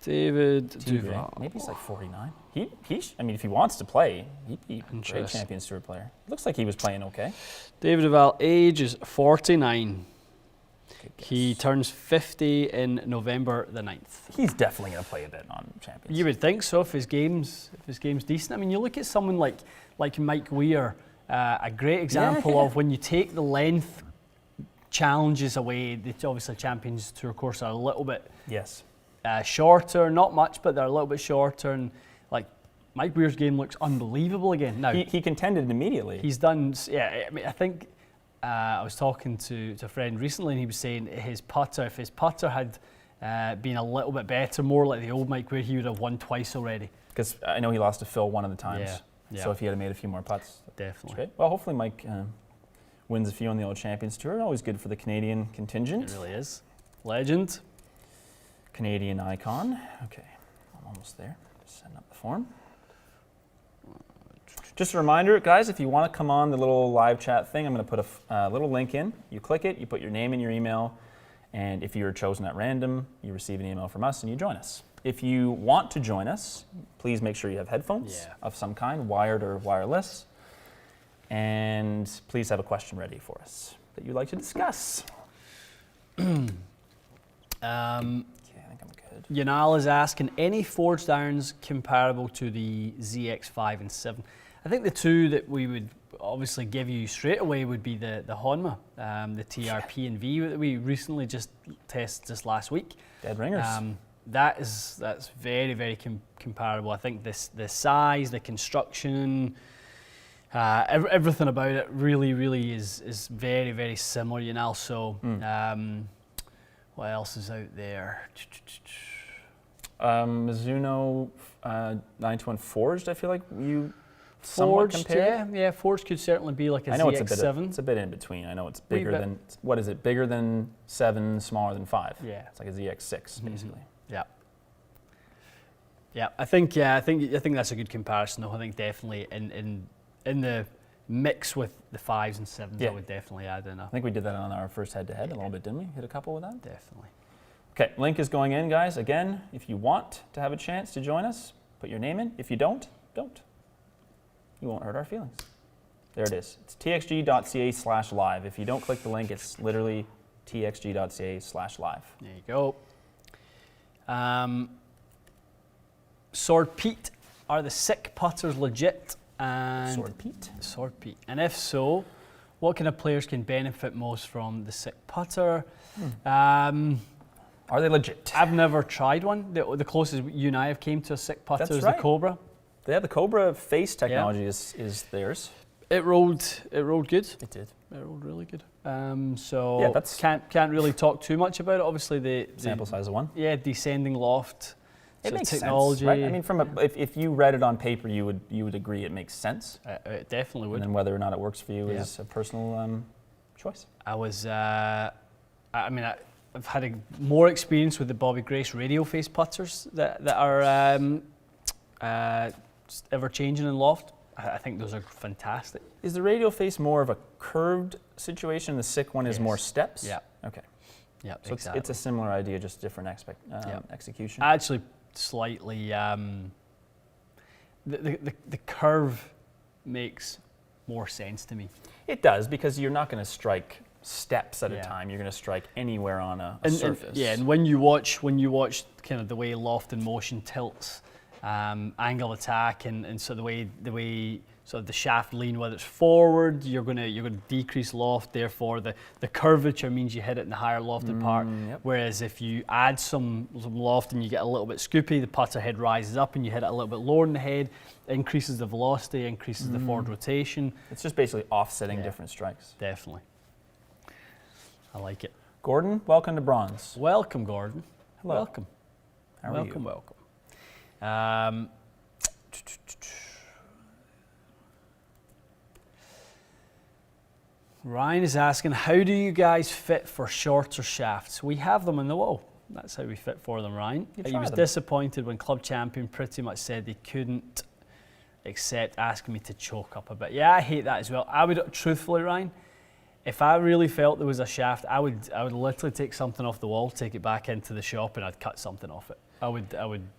A: David
C: TJ.
A: Duval.
C: Maybe he's like 49. I mean, if he wants to play, he'd be a great
A: Interesting.
C: Champions Tour player. Looks like he was playing okay.
A: David Duval, age is 49.
C: Good guess.
A: He turns 50 in November the 9th.
C: He's definitely going to play a bit on Champions.
A: You would think so if his game's decent. I mean, you look at someone like Mike Weir, a great example of when you take the length challenges away. Obviously, Champions Tour course are a little bit
C: Yes.
A: shorter, not much, but they're a little bit shorter. And like Mike Weir's game looks unbelievable again. Now
C: He contended immediately.
A: he's done. Yeah, I mean, I think I was talking to a friend recently, and he was saying if his putter had been a little bit better, more like the old Mike Weir, he would have won twice already.
C: Because I know he lost to Phil one of the times.
A: Yeah.
C: So if he had made a few more putts,
A: Definitely.
C: great. Well, hopefully Mike wins a few on the old Champions Tour. Always good for the Canadian contingent.
A: It really is. Legend.
C: Canadian icon. Okay, I'm almost there. Just setting up the form. Just a reminder, guys, if you want to come on the little live chat thing, I'm going to put a little link in. You click it, you put your name and your email, And if you're chosen at random, you receive an email from us and you join us. If you want to join us, please make sure you have headphones of some kind, wired or wireless. And please have a question ready for us that you'd like to discuss. Okay, I think I'm good.
A: Yanal is asking, any forged irons comparable to the ZX5 and 7? I think the two that we would obviously give you straight away would be the Honma, the TRP and V that we recently just tested just last week.
C: Dead ringers.
A: That's very, very comparable. I think the size, the construction, everything about it really is very, very similar, you know. So what else is out there?
C: Mizuno 921 Forged, I feel like you somewhat
A: Forged,
C: compare.
A: yeah, Forged could certainly be like a
C: I know
A: ZX7.
C: it's a bit in between. I know it's bigger than, what is it, bigger than 7, smaller than 5.
A: Yeah.
C: It's like a ZX6, basically.
A: Yeah. Yeah, I think that's a good comparison though. I think definitely in the mix with the 5s and 7s, I would definitely add in
C: I think we did that on our first head-to-head a little bit, didn't we? Hit a couple with that?
A: Definitely.
C: Okay, link is going in, guys. Again, if you want to have a chance to join us, put your name in. If you don't. You won't hurt our feelings. There it is. It's txg.ca/live. If you don't click the link, it's literally txg.ca/live.
A: There you go. Sword Pete, are the sick putters legit? And Sword Pete. And if so, what kind of players can benefit most from the sick putter?
C: Are they legit?
A: I've never tried one. The closest you and I have came to a sick putter is the Cobra.
C: Yeah, the Cobra face technology is theirs.
A: It rolled good.
C: It did.
A: It rolled really good. So
C: yeah, that's
A: can't really talk too much about it. Obviously, the
C: sample size of one.
A: Yeah, descending loft.
C: It makes
A: technology.
C: sense, right? I mean, if you read it on paper, you would agree it makes sense.
A: It definitely would.
C: And then whether or not it works for you is a personal choice.
A: I've had more experience with the Bobby Grace radial face putters that are ever changing in loft. I think those are fantastic.
C: Is the radial face more of a curved situation? The sick one is more steps?
A: Yeah.
C: Okay.
A: Yeah,
C: so
A: exactly.
C: it's a similar idea, just different execution.
A: Actually, slightly. The curve makes more sense to me.
C: It does, because you're not going to strike steps at a time. You're going to strike anywhere on a surface.
A: And when you watch kind of the way loft in motion tilts, angle attack, and so the way sort of the shaft lean, whether it's forward, you're gonna decrease loft. Therefore, the curvature means you hit it in the higher lofted part.
C: Yep.
A: Whereas if you add some loft and you get a little bit scoopy, the putter head rises up and you hit it a little bit lower in the head, increases the velocity, increases the forward rotation.
C: It's just basically offsetting different strikes.
A: Definitely. I like it.
C: Gordon, welcome to Bronze.
A: Welcome, Gordon.
C: Hello.
A: Welcome.
C: How are you?
A: Welcome. Ryan is asking, how do you guys fit for shorter shafts? We have them on the wall. That's how we fit for them, Ryan. He was disappointed when Club Champion pretty much said they couldn't accept asking me to choke up a bit. Yeah, I hate that as well. I would, truthfully, Ryan, if I really felt there was a shaft, I would literally take something off the wall, take it back into the shop, and I'd cut something off it.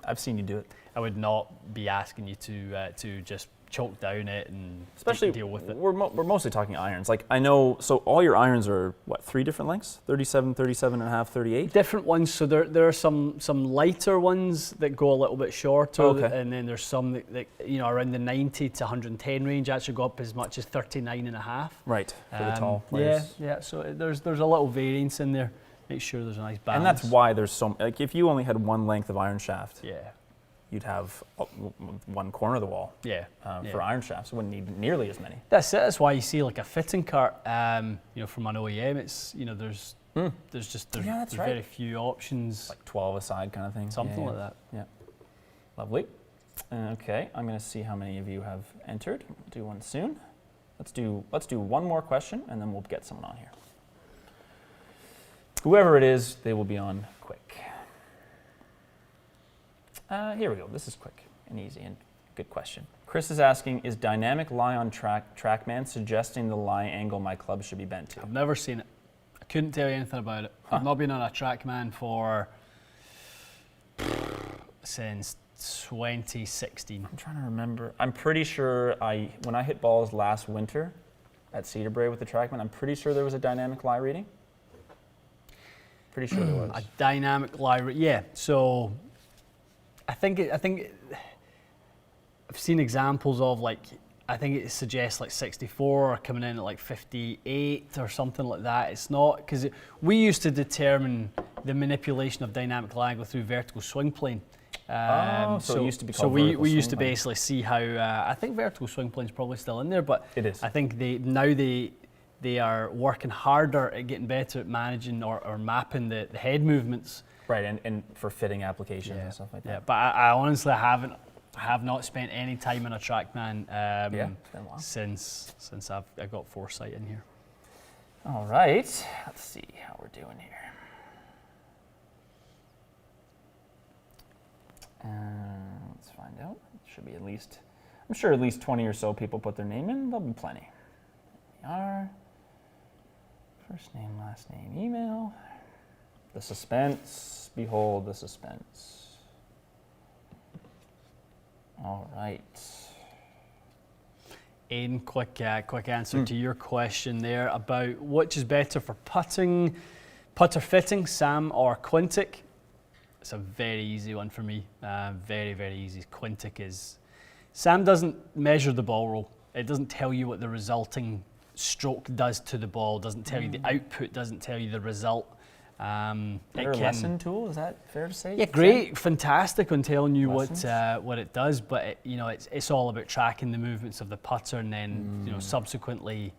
C: I've seen you do it.
A: I would not be asking you to just choke down it and
C: especially
A: deal with it.
C: We're mostly talking irons. Like, I know, so all your irons are what, 3 different lengths? 37, 37 and a half, 38?
A: Different ones. So there are some lighter ones that go a little bit shorter, and then there's some that around the 90 to 110 range actually go up as much as 39 and a half.
C: Right, for the tall players.
A: Yeah. So there's a little variance in there. Make sure there's a nice balance.
C: And that's why there's so, like, if you only had one length of iron shaft, you'd have one corner of the wall. For iron shafts, it wouldn't need nearly as many.
A: That's it. That's why you see like a fitting cart, from an OEM. It's there's very few options.
C: Like 12 aside kind of thing.
A: Something like that.
C: Yeah. Lovely. Okay, I'm going to see how many of you have entered. We'll do one soon. Let's do one more question, and then we'll get someone on here. Whoever it is, they will be on quick. Here we go. This is quick and easy and good question. Chris is asking, is dynamic lie on TrackMan suggesting the lie angle my club should be bent to?
A: I've never seen it. I Couldn't tell you anything about it. I've not been on a TrackMan since 2016.
C: I'm trying to remember. I'm pretty sure when I hit balls last winter at Cedarbrae with the TrackMan, I'm pretty sure there was a dynamic lie reading. Pretty sure there was.
A: A dynamic lie, yeah. So I think I've seen examples of like, I think it suggests like 64 or coming in at like 58 or something like that. It's not, because we used to determine the manipulation of dynamic lie angle through vertical swing plane.
C: So it used to be called
A: So we
C: vertical
A: used to
C: swing plane.
A: basically see how, I think vertical swing plane's probably still in there, but
C: It is.
A: I think they are working harder at getting better at managing or mapping the head movements.
C: Right, and for fitting applications and stuff like that.
A: Yeah, but I honestly have not spent any time on a TrackMan
C: It's been a while.
A: since I got Foresight in here.
C: All right, let's see how we're doing here. Let's find out. Should be at least, I'm sure at least 20 or so people put their name in. There'll be plenty. Here we are. First name, last name, email. The suspense. Behold the suspense. All right.
A: Aidan, quick answer to your question there about which is better for putter fitting, Sam or Quintic. It's a very easy one for me. Very, very easy. Quintic is. Sam doesn't measure the ball roll. It doesn't tell you what the resulting stroke does to the ball. Doesn't tell you the output. Doesn't tell you the result.
C: Better lesson tool, is that fair to say?
A: Yeah, great, fantastic on telling you what it does, but it's all about tracking the movements of the putter, and then subsequently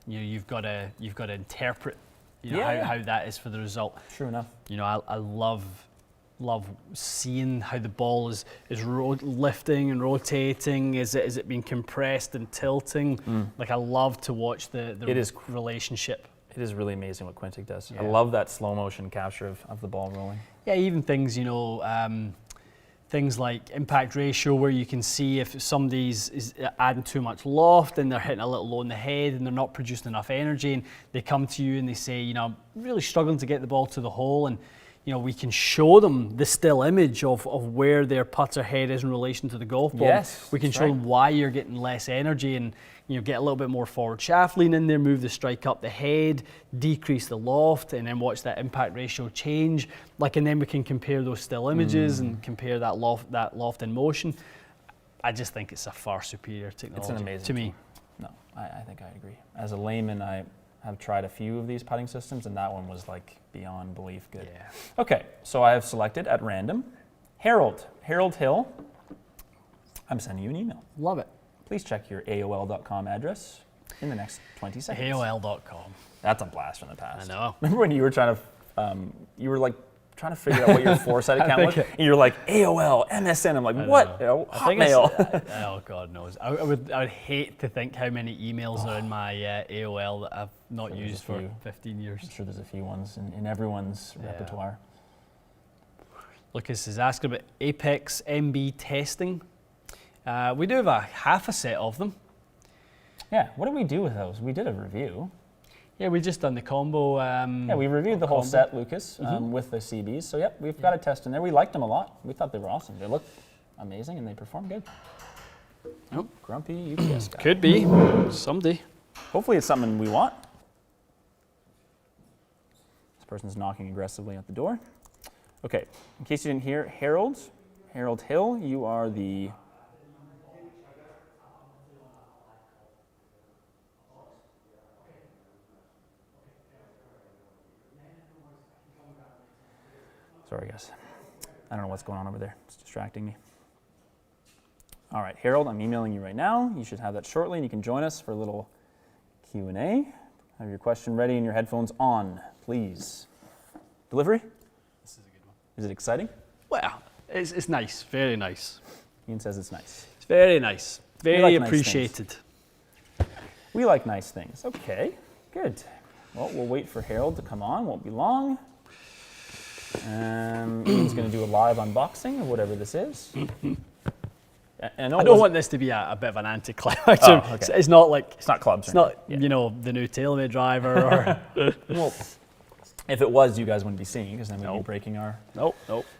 A: you've got to interpret how that is for the result.
C: True enough.
A: I love seeing how the ball is lifting and rotating. Is it being compressed and tilting? Like, I love to watch the relationship.
C: It is really amazing what Quintic does.
A: Yeah.
C: I love that slow motion capture of the ball rolling.
A: Yeah, even things, things like impact ratio, where you can see if somebody's is adding too much loft and they're hitting a little low in the head and they're not producing enough energy, and they come to you and they say, I'm really struggling to get the ball to the hole, and we can show them the still image of where their putter head is in relation to the golf ball.
C: Yes,
A: we can show them why you're getting less energy, and get a little bit more forward shaft lean in there, move the strike up the head, decrease the loft, and then watch that impact ratio change. And then we can compare those still images and compare that loft in motion. I just think it's a far superior technology.
C: It's an amazing
A: to me.
C: Tool. No, I think I agree. As a layman, I have tried a few of these putting systems, and that one was like beyond belief good.
A: Yeah.
C: Okay, so I have selected at random Harold Hill. I'm sending you an email.
A: Love it.
C: Please check your AOL.com address in the next 20 seconds.
A: AOL.com.
C: That's a blast from the past.
A: I know.
C: Remember when you were trying to figure out what your Foresight account was? And you're like, AOL, MSN. I'm like, what? Hotmail.
A: Oh, God knows. I would hate to think how many emails are in my AOL that I've not used for 15 years.
C: I'm sure there's a few ones in everyone's repertoire.
A: Lucas is asking about Apex MB testing. We do have half a set of them.
C: Yeah, what did we do with those? We did a review.
A: Yeah, we just done the combo.
C: We reviewed the whole set, Lucas, with the CBs. So, we've got a test in there. We liked them a lot. We thought they were awesome. They looked amazing and they performed good.
A: Oh.
C: Grumpy UPS guy.
A: Could be. Someday.
C: Hopefully it's something we want. This person's knocking aggressively at the door. Okay, in case you didn't hear, Harold Hill, you are the... Sorry, guys. I don't know what's going on over there. It's distracting me. All right, Harold, I'm emailing you right now. You should have that shortly, and you can join us for a little Q&A. Have your question ready and your headphones on, please. Delivery?
A: This is a good one.
C: Is it exciting?
A: Well, it's nice. Very nice.
C: Ian says it's nice.
A: It's very nice. Very
C: like nice
A: appreciated.
C: We like nice things. Okay, good. Well, we'll wait for Harold to come on. Won't be long. Ian's going to do a live unboxing of whatever this is. And
A: I don't want this to be a bit of an anticlimax.
C: Oh, okay.
A: It's not like
C: It's not clubs.
A: it's not the new TaylorMade driver or
C: Well, if it was, you guys wouldn't be seeing, because then we'd be
A: Nope.
C: breaking our
A: nope.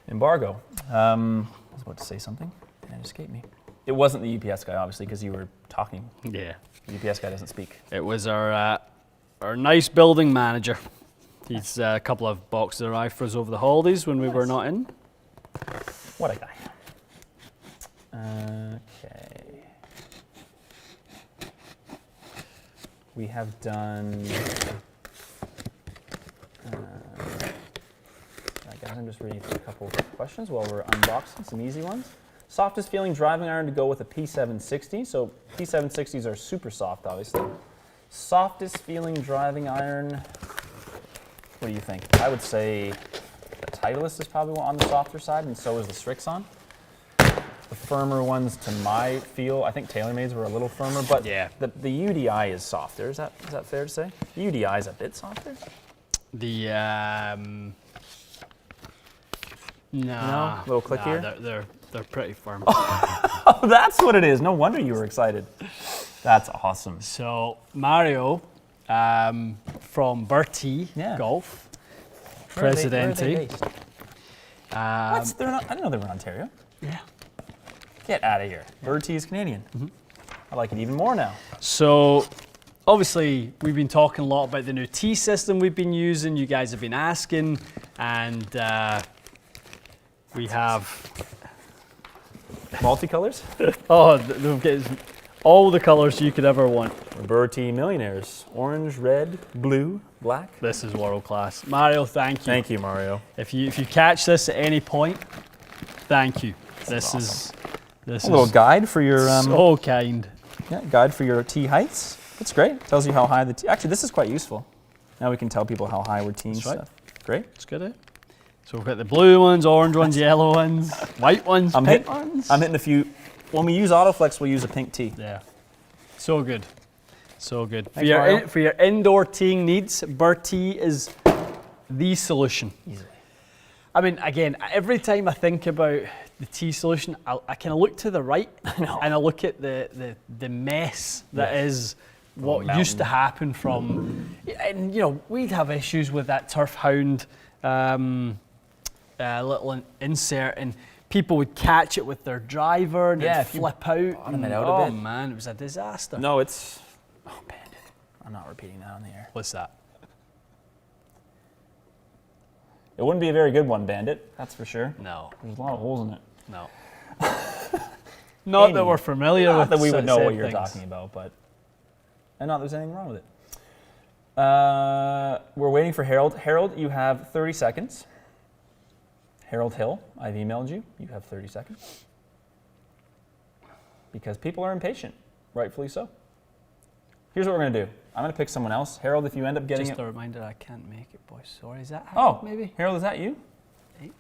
C: embargo. I was about to say something, and it escaped me. It wasn't the UPS guy, obviously, because you were talking.
A: Yeah,
C: The UPS guy doesn't speak.
A: it was our nice building manager. He's a couple of boxes arrived for us over the holidays when we were not in.
C: What a guy. Okay. We have done. Alright, guys, I'm just reading through a couple of questions while we're unboxing some easy ones. Softest feeling driving iron to go with a P760. So P760s are super soft, obviously. Softest feeling driving iron. What do you think? I would say the Titleist is probably on the softer side, and so is the Strixon. The firmer ones, to my feel, I think TaylorMade's were a little firmer, but
A: Yeah.
C: the UDI is softer. Is that fair to say? The UDI is a bit softer.
A: The
C: No? A little clickier?
A: They're pretty firm.
C: Oh, that's what it is. No wonder you were excited. That's awesome.
A: So Mario from Bertie
C: Yeah.
A: Golf,
C: Where are they
A: Presidente.
C: based? What? They're not, I didn't know they were in Ontario.
A: Yeah.
C: Get out of here. Bird tea is Canadian. I like it even more now.
A: So obviously we've been talking a lot about the new tee system we've been using. You guys have been asking, and we have
C: Multicolors?
A: they've got all the colours you could ever want.
C: We're Bird tea millionaires. Orange, red, blue, black.
A: This is world class. Mario, thank you.
C: Thank you, Mario.
A: If you catch this at any point, thank you. This
C: A little guide for your
A: so kind.
C: guide for your tee heights. That's great. Tells you how high the tee. Actually, this is quite useful. Now we can tell people how high we're teeing
A: That's right.
C: stuff. Great.
A: It's good, eh? So we've got the blue ones, orange ones, yellow ones, white ones, pink ones.
C: I'm hitting a few. When we use Autoflex, we'll use a pink tee.
A: Yeah. So good. So good.
C: Thanks, Mario.
A: For your indoor teeing needs, Bertie is the solution.
C: Easily.
A: I mean, again, every time I think about the tee solution, I kind of look to the right and I look at the mess that is what used to happen from, and we'd have issues with that turf hound little insert, and people would catch it with their driver and it'd flip out.
C: bottom it out a bit.
A: Man, it was a disaster.
C: No, it's. Oh, Bandit. I'm not repeating that on the air.
A: What's that?
C: It wouldn't be a very good one, Bandit. That's for sure.
A: No,
C: There's a lot of holes in it.
A: no. Not that we're familiar
C: Not
A: with.
C: that we would know
A: said
C: what you're
A: things.
C: talking about, but. And not that there's anything wrong with it. We're waiting for Harold. Harold, you have 30 seconds. Harold Hill, I've emailed you. You have 30 seconds. Because people are impatient, rightfully so. Here's what we're going to do. I'm going to pick someone else. Harold, if you end up getting
A: Just
C: it.
A: a reminder, I can't make it, boys. Sorry, is that Harold, maybe?
C: Harold, is that you?
A: H?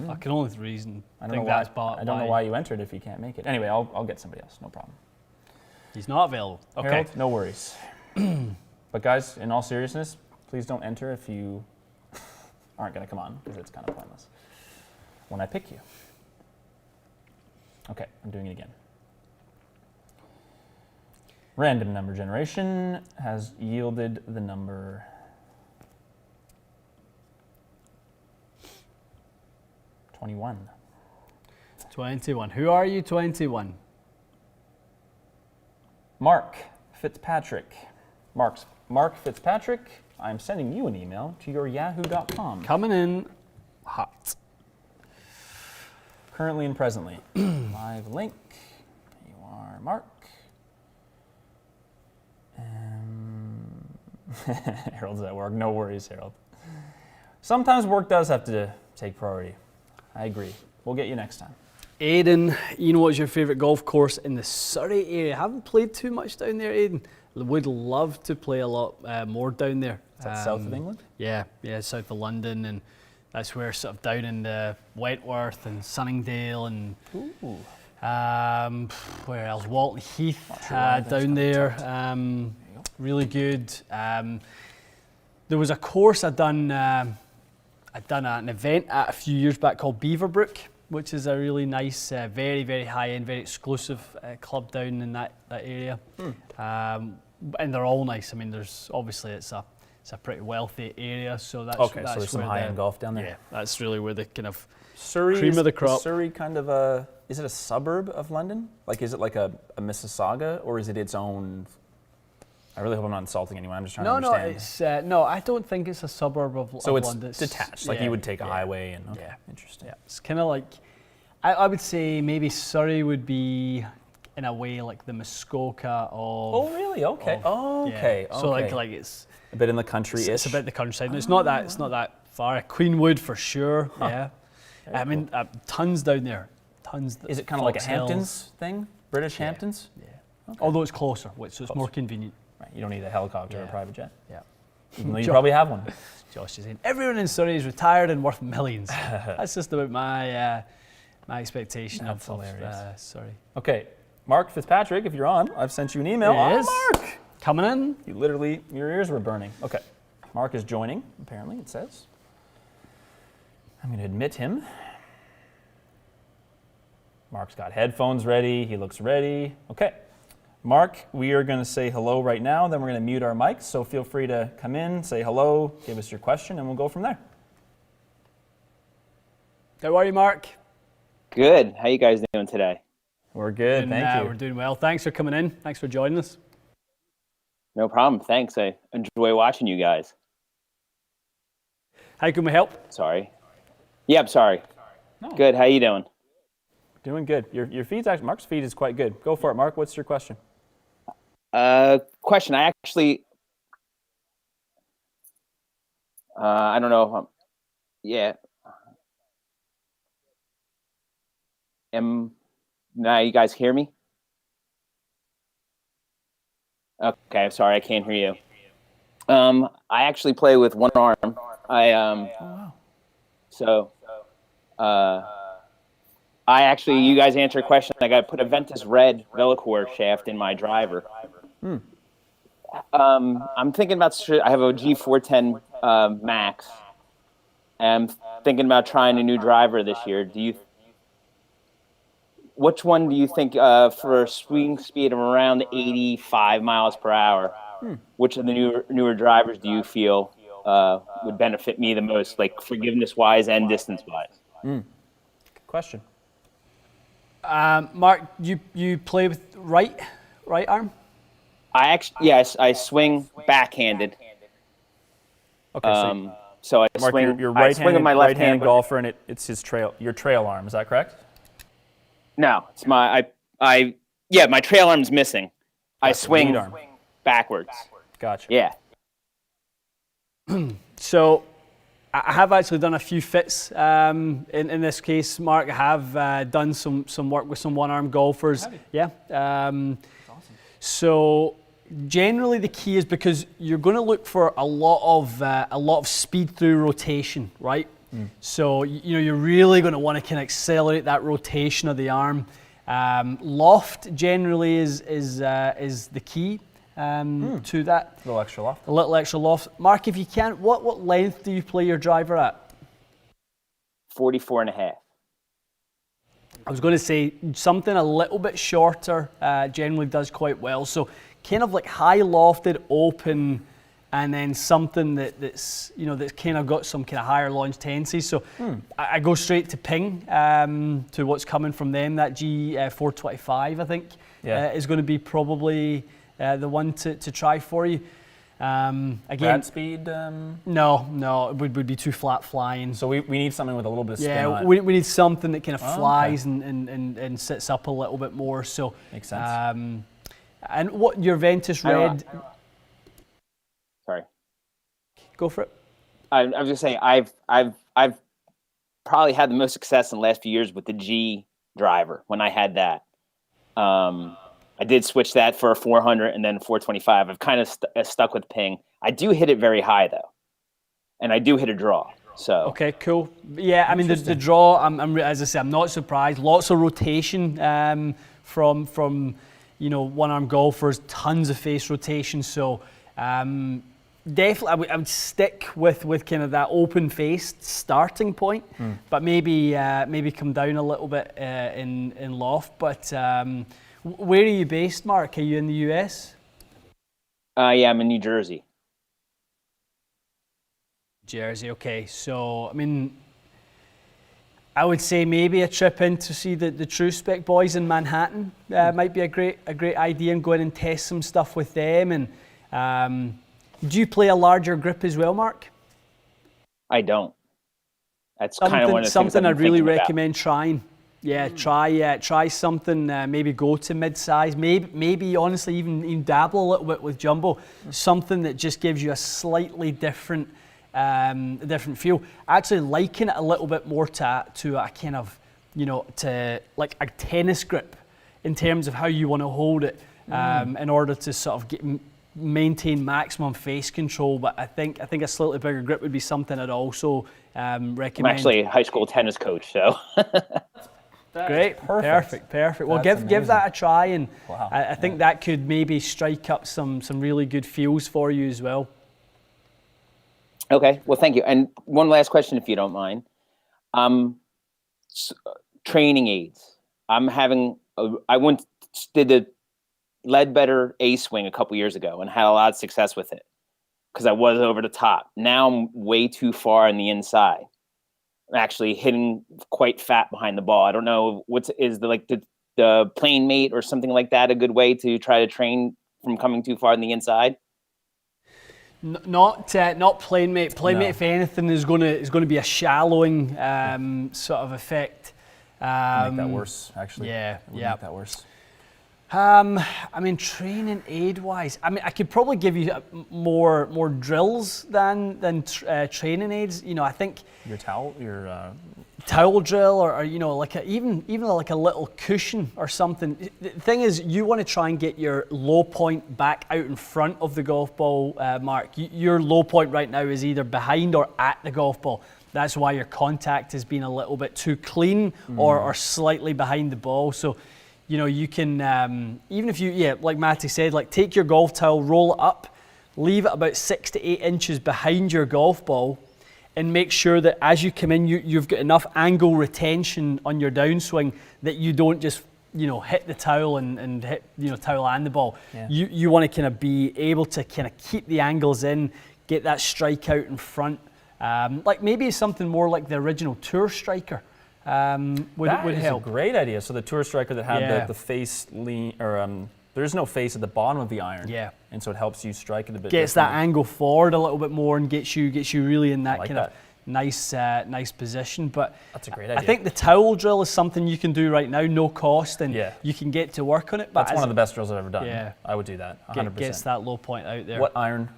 A: I can only reason.
C: I don't
A: think
C: know why.
A: that's part
C: I don't know why you entered if you can't make it. Anyway, I'll get somebody else. No problem.
A: He's not available. Okay.
C: Harold, no worries. But guys, in all seriousness, please don't enter if you aren't going to come on, because it's kind of pointless when I pick you. Okay, I'm doing it again. Random number generation has yielded the number 21.
A: 21. Who are you, 21?
C: Mark Fitzpatrick. Mark Fitzpatrick, I'm sending you an email to your yahoo.com.
A: Coming in hot.
C: Currently and presently. Live link. You are Mark. Harold's at work. No worries, Harold. Sometimes work does have to take priority. I agree. We'll get you next time.
A: Aidan, what's your favourite golf course in the Surrey area? I haven't played too much down there, Aidan. Would love to play a lot more down there.
C: Is that south of England?
A: Yeah, south of London, and that's where sort of down in the Wentworth and Sunningdale and where else? Walton Heath down there. Really good. There was a course I'd done an event at a few years back called Beaverbrook. which is a really nice, very, very high-end, very exclusive club down in that area. And they're all nice. I mean, there's obviously it's a pretty wealthy area, so that's
C: Okay,
A: that's
C: so there's some
A: where
C: high-end golf down there.
A: Yeah, that's really where the kind of
C: Surrey
A: cream
C: is,
A: of the crop.
C: Is Surrey kind of is it a suburb of London? Like, is it like a Mississauga, or is it its own? I really hope I'm not insulting anyone. I'm just trying to understand.
A: No, I don't think it's a suburb of
C: So
A: of
C: it's
A: London.
C: detached. Like you would take a highway and. Okay,
A: yeah,
C: interesting.
A: yeah. It's kind of like, I would say maybe Surrey would be, in a way, like the Muskoka of.
C: Oh really? Okay. Okay.
A: So like it's
C: a bit in the country.
A: It's a bit the countryside. It's not that far. Queenwood for sure. Yeah. I mean, tons down there. Tons.
C: Is it kind of like a
A: Fox Hills.
C: Hamptons thing? British Hamptons?
A: Yeah.
C: Okay.
A: Although it's closer, so it's
C: Closer.
A: more convenient.
C: Right. You don't need a helicopter or a
A: Yeah.
C: private jet.
A: Yeah.
C: Even though you probably have one.
A: Josh is saying everyone in Surrey is retired and worth millions. That's just about my expectation
C: That's
A: of
C: hilarious.
A: Surrey.
C: Okay, Mark Fitzpatrick, if you're on, I've sent you an email.
A: There he is.
C: Mark!
A: Coming in.
C: Your ears were burning. Okay, Mark is joining, apparently, it says. I'm going to admit him. Mark's got headphones ready. He looks ready. Okay. Mark, we are going to say hello right now, then we're going to mute our mics, so feel free to come in, say hello, give us your question, and we'll go from there.
A: How are you, Mark?
D: Good. How you guys doing today?
C: We're good, thank you.
A: We're doing well. Thanks for coming in. Thanks for joining us.
D: No problem. Thanks. I enjoy watching you guys.
A: How can we help?
D: Sorry. Yeah, I'm sorry.
C: No.
D: Good. How you doing?
C: Doing good. Your feed's actually, Mark's feed is quite good. Go for it, Mark. What's your question?
D: Question. I actually, I don't know. Yeah. Now you guys hear me? Okay. I'm sorry. I can't hear you. I actually play with one arm. So, you guys answered a question. I got to put a Ventus Red Velocore shaft in my driver. I'm thinking about, I have a G410 Max. And I'm thinking about trying a new driver this year. Which one do you think for a swing speed of around 85 miles per hour, which of the newer drivers do you feel would benefit me the most, like forgiveness-wise and distance-wise?
C: Good question.
A: Mark, you play with right arm?
D: Yes, I swing backhanded.
C: Okay,
D: so I
C: Mark,
D: swing.
C: you're
D: I swing with my left hand.
C: golfer, and it's his your trail arm. Is that correct?
D: No, it's my my trail arm's missing. I swing
C: arm.
D: backwards.
C: Gotcha.
D: Yeah.
A: So I have actually done a few fits in this case, Mark. I have done some work with some one-arm golfers. Yeah. Awesome. So generally the key is, because you're going to look for a lot of speed through rotation, right? So you're really going to want to kind of accelerate that rotation of the arm. Loft generally is the key to that.
C: A little extra loft.
A: A little extra loft. Mark, if you can, what length do you play your driver at?
D: 44 and a half.
A: I was going to say something a little bit shorter generally does quite well. So kind of like high lofted, open, and then something that's kind of got some kind of higher launch tendency. So I go straight to ping to what's coming from them. That G425 I think is going to be probably the one to try for you. Again,
C: Brad speed?
A: No, it would be too flat flying.
C: So we need something with a little bit of spin on
A: Yeah,
C: it.
A: we need something that kind of flies
C: okay.
A: and sits up a little bit more. So
C: Makes sense.
A: And what your Ventus Red?
D: Sorry.
A: Go for it.
D: I was gonna say I've probably had the most success in the last few years with the G driver when I had that. I did switch that for a 400 and then a 425. I've kind of stuck with ping. I do hit it very high though, and I do hit a draw. So
A: Okay, cool. Yeah, I mean the draw. I'm as I say, I'm not surprised. Lots of rotation from one-arm golfers. Tons of face rotation. So definitely, I would stick with kind of that open-faced starting point, but maybe come down a little bit in loft. But where are you based, Mark? Are you in the US?
D: Yeah, I'm in New Jersey.
A: Jersey, okay. So, I mean, I would say maybe a trip in to see the True Spec boys in Manhattan might be a great idea, and go in and test some stuff with them. And do you play a larger grip as well, Mark?
D: I don't. That's kind of one of the things
A: something
D: I've
A: I'd
D: been
A: really
D: thinking about.
A: recommend trying. Yeah, try something. Maybe go to mid-size. Maybe honestly even dabble a little bit with jumbo. Something that just gives you a slightly different feel. Actually liken it a little bit more to a kind of, to like a tennis grip in terms of how you want to hold it in order to sort of maintain maximum face control. But I think a slightly bigger grip would be something I'd also recommend.
D: I'm actually a high school tennis coach, so.
A: Great, perfect. Well, give that a try, and
C: wow.
A: I think that could maybe strike up some really good feels for you as well.
D: Okay, well, thank you. And one last question, if you don't mind. Training aids. I did the Ledbetter A swing a couple years ago and had a lot of success with it because I was over the top. Now I'm way too far on the inside. I'm actually hitting quite fat behind the ball. I don't know is the plane mate or something like that a good way to try to train from coming too far on the inside?
A: Not plane mate. Plane
C: No.
A: mate, if anything, is going to be a shallowing sort of effect.
C: Make that worse, actually.
A: Yeah,
C: It would
A: yeah.
C: Make that worse.
A: I mean, training aid wise, I mean, I could probably give you more drills than training aids. I think
C: Your towel,
A: towel drill, or like even like a little cushion or something. The thing is, you want to try and get your low point back out in front of the golf ball, Mark. Your low point right now is either behind or at the golf ball. That's why your contact has been a little bit too clean or slightly behind the ball. So, you can, even if you, like Matty said, like take your golf towel, roll it up, leave it about 6 to 8 inches behind your golf ball, and make sure that as you come in, you've got enough angle retention on your downswing that you don't just, hit the towel and hit, towel and the ball.
C: Yeah.
A: You want to kind of be able to kind of keep the angles in, get that strike out in front. Like maybe something more like the original Tour Striker. Would
C: that is
A: help.
C: a great idea. So the Tour Striker that had
A: Yeah.
C: the face lean, or there's no face at the bottom of the iron.
A: Yeah.
C: And so it helps you strike it a bit.
A: Gets that
C: differently.
A: angle forward a little bit more and gets you really in that
C: like
A: kind of nice position. But
C: That's a great
A: I
C: idea.
A: think the towel drill is something you can do right now, no cost, and
C: Yeah.
A: you can get to work on it. But
C: That's one of the best drills I've ever done.
A: Yeah.
C: I would do that. 100%.
A: gets that low point out there.
C: What iron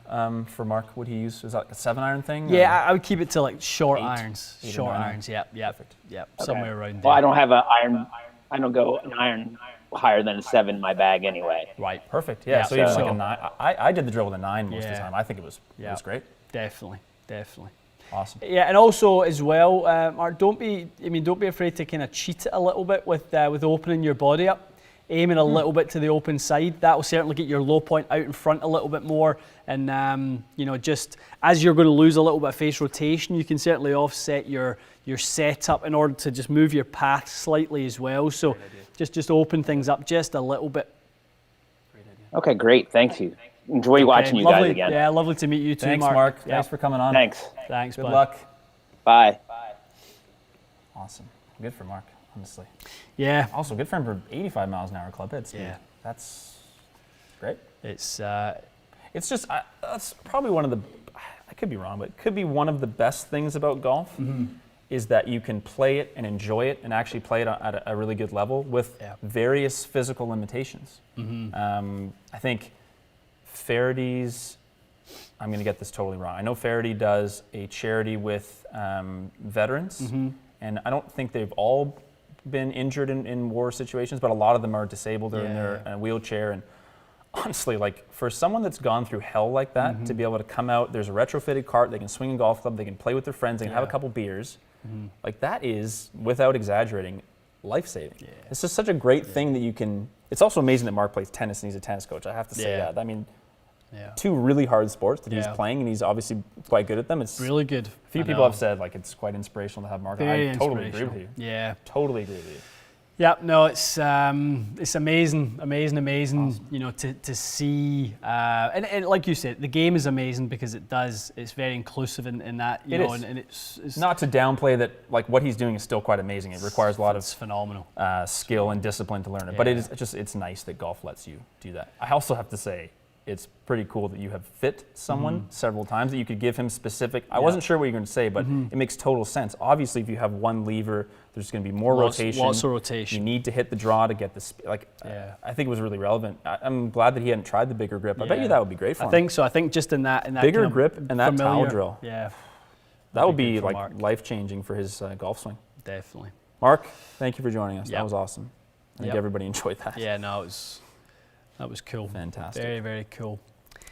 C: for Mark would he use? Is that like a 7-iron thing?
A: Yeah, I would keep it to like short
C: Eight.
A: irons.
C: 8 or
A: Short
C: 9.
A: irons, yep,
D: Okay.
A: somewhere around there.
D: Well, I don't have an iron. I don't go an iron higher than a 7 in my bag anyway.
A: Right,
C: Perfect. Yeah.
A: Yeah,
C: So you just
A: so-
C: like a 9. I did the drill with a 9 most of the
A: Yeah.
C: time. I think it was great.
A: definitely.
C: Awesome.
A: Yeah, and also as well, Mark, don't be afraid to kind of cheat it a little bit with opening your body up, aiming a little bit to the open side. That will certainly get your low point out in front a little bit more. And just as you're going to lose a little bit of face rotation, you can certainly offset your setup in order to just move your path slightly as well. So just open things up just a little bit.
D: Okay, great. Thank you. Enjoy watching you
A: lovely,
D: guys again.
A: Yeah, lovely to meet you too,
C: Thanks,
A: Mark.
C: Mark.
A: Yeah.
C: Thanks for coming on.
D: Thanks.
A: Thanks,
C: Good
A: bud.
C: luck.
D: Bye.
C: Awesome. Good for Mark, honestly.
A: Yeah,
C: Also, good for him for 85 miles an hour club head speed.
A: Yeah.
C: That's great.
A: it's
C: It's just, that's probably one of the, I could be wrong, but it could be one of the best things about golf is that you can play it and enjoy it and actually play it at a really good level with
A: Yeah.
C: various physical limitations. I think Faraday's, I'm going to get this totally wrong. I know Faraday does a charity with veterans, and I don't think they've all been injured in war situations, but a lot of them are disabled or in their wheelchair. And honestly, like for someone that's gone through hell like that, to be able to come out, there's a retrofitted cart, they can swing a golf club, they can play with their friends, they can have a couple beers. Like that is, without exaggerating, life-saving. It's just such a great thing that you can. It's also amazing that Mark plays tennis and he's a tennis coach. I have to say
A: Yeah.
C: that. I mean,
A: Yeah.
C: Two really hard sports that he's
A: Yeah.
C: playing, and he's obviously quite good at them. It's
A: Really good.
C: A few
A: I
C: people
A: know.
C: have said like it's quite inspirational to have Mark.
A: Very
C: I totally agree with
A: inspirational.
C: you.
A: Yeah.
C: Totally agree with you.
A: Yeah, no, it's amazing,
C: Awesome.
A: you know, to see, and like you said, the game is amazing because it's very inclusive in that, you
C: It
A: know,
C: is.
A: and it's
C: Not to downplay that, like what he's doing is still quite amazing. It requires a lot
A: it's
C: of
A: phenomenal.
C: skill and discipline to learn it, but it
A: Yeah.
C: is it's nice that golf lets you do that. I also have to say, it's pretty cool that you have fit someone several times, that you could give him specific. I wasn't sure what you were going to say, but it makes total sense. Obviously, if you have one lever, there's going to be more rotation.
A: Lots of
C: You
A: rotation.
C: need to hit the draw to get the
A: Yeah.
C: I think it was really relevant. I'm glad that he hadn't tried the bigger grip. I bet
A: Yeah.
C: you that would be great for
A: I
C: him.
A: think so. I think just in that
C: Bigger
A: kind of
C: grip and that towel
A: familiar-
C: drill.
A: Yeah,
C: That would
A: be
C: be
A: good for
C: like
A: Mark.
C: life changing for his golf swing.
A: definitely.
C: Mark, thank you for joining us.
A: Yep.
C: That was awesome. I think
A: Yep.
C: everybody enjoyed that.
A: Yeah, no, that was cool.
C: Fantastic.
A: Very, very cool.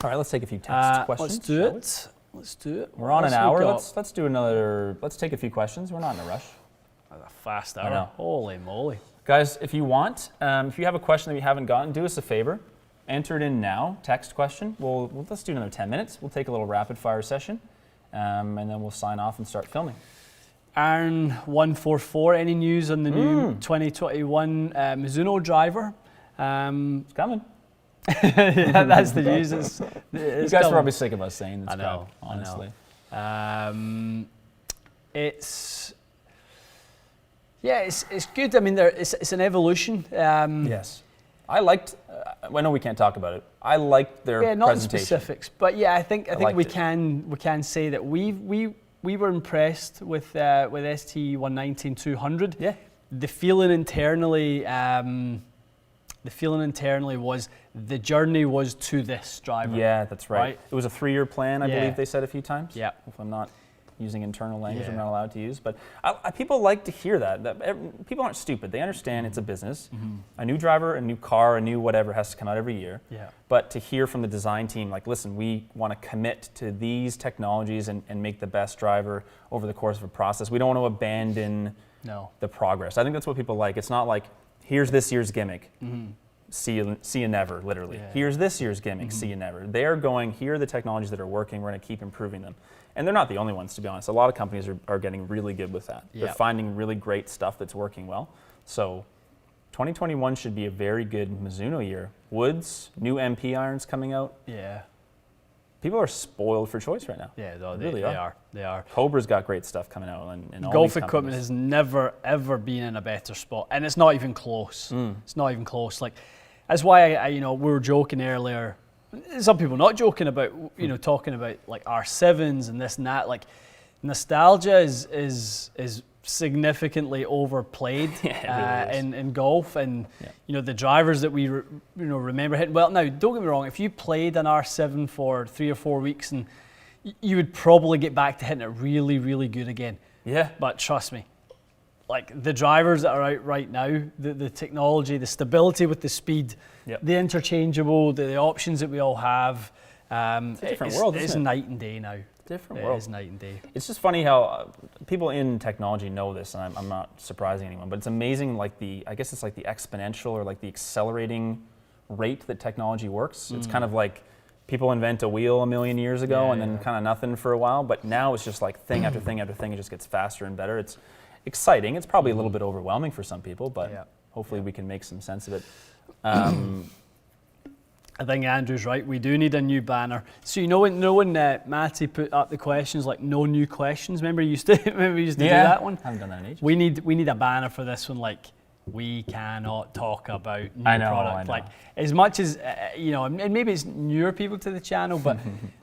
C: All right, let's take a few text questions.
A: Let's do
C: shall we?
A: it. Let's do it.
C: We're on an
A: What else we
C: hour.
A: got?
C: Let's do another. Let's take a few questions. We're not in a rush.
A: That's a fast
C: I
A: hour.
C: know.
A: Holy moly.
C: Guys, if you want, if you have a question that we haven't gotten, do us a favor. Enter it in now, text question. Let's do another 10 minutes. We'll take a little rapid fire session, and then we'll sign off and start filming.
A: Aaron 144. Any news on the new 2021 Mizuno driver?
C: It's coming.
A: That's the news. It's
C: You guys are
A: coming.
C: probably sick of us saying this
A: I know,
C: crap,
A: I know.
C: honestly.
A: It's good. I mean, it's an evolution.
C: Yes. I liked, I know we can't talk about it. I liked their
A: Yeah, not in
C: presentation.
A: specifics, but yeah, I think
C: liked
A: we
C: it.
A: can say that we were impressed with ST 119 200.
C: Yeah.
A: The feeling internally was the journey was to this driver.
C: Yeah, that's right.
A: Right.
C: It was a 3-year plan, I
A: Yeah.
C: believe they said a few times.
A: Yeah.
C: If I'm not using internal language I'm
A: Yeah.
C: not allowed to use. But people like to hear that. People aren't stupid. They understand it's a business. A new driver, a new car, a new whatever has to come out every year.
A: Yeah.
C: But to hear from the design team, like, listen, we want to commit to these technologies and make the best driver over the course of a process. We don't want to abandon
A: No.
C: the progress. I think that's what people like. It's not like, here's this year's gimmick. See you never, literally.
A: Yeah.
C: Here's this year's gimmick, see you never. They're going, here are the technologies that are working, we're going to keep improving them. And they're not the only ones, to be honest. A lot of companies are getting really good with that.
A: Yeah.
C: They're finding really great stuff that's working well. So 2021 should be a very good Mizuno year. Woods, new MP irons coming out.
A: Yeah.
C: People are spoiled for choice right now.
A: Yeah. No,
C: They really
A: they
C: are.
A: are. They are.
C: Cobra's got great stuff coming out. And all
A: Golf
C: these
A: equipment
C: companies.
A: has never ever been in a better spot, and it's not even close. It's not even close. Like, that's why I we were joking earlier. Some people not joking about talking about like R7s and this and that. Like, nostalgia is significantly overplayed in golf, and the drivers that we remember hitting. Well, now don't get me wrong. If you played an R7 for 3 or 4 weeks, and you would probably get back to hitting it really, really good again.
C: Yeah.
A: But trust me, like the drivers that are out right now, the technology, the stability with the speed,
C: Yep.
A: the interchangeable, the options that we all have,
C: It's a different world,
A: It's
C: isn't it?
A: night and day now.
C: Different
A: It
C: world.
A: is night and day.
C: It's just funny how people in technology know this, and I'm not surprising anyone, but it's amazing, like I guess it's like the exponential or like the accelerating rate that technology works. It's kind of like people invent a wheel a million years ago
A: Yeah,
C: and then
A: yeah.
C: kind of nothing for a while, but now it's just like thing after thing after thing. It just gets faster and better. It's exciting. It's probably a little bit overwhelming for some people, but
A: Yeah.
C: hopefully we can make some sense of it.
A: I think Andrew's right. We do need a new banner. So when Matty put up the questions, like no new questions. Remember we used to do that one.
C: I haven't done that in ages.
A: We need a banner for this one. Like, we cannot talk about new
C: I know,
A: product.
C: I know.
A: Like, as much as and maybe it's newer people to the channel, but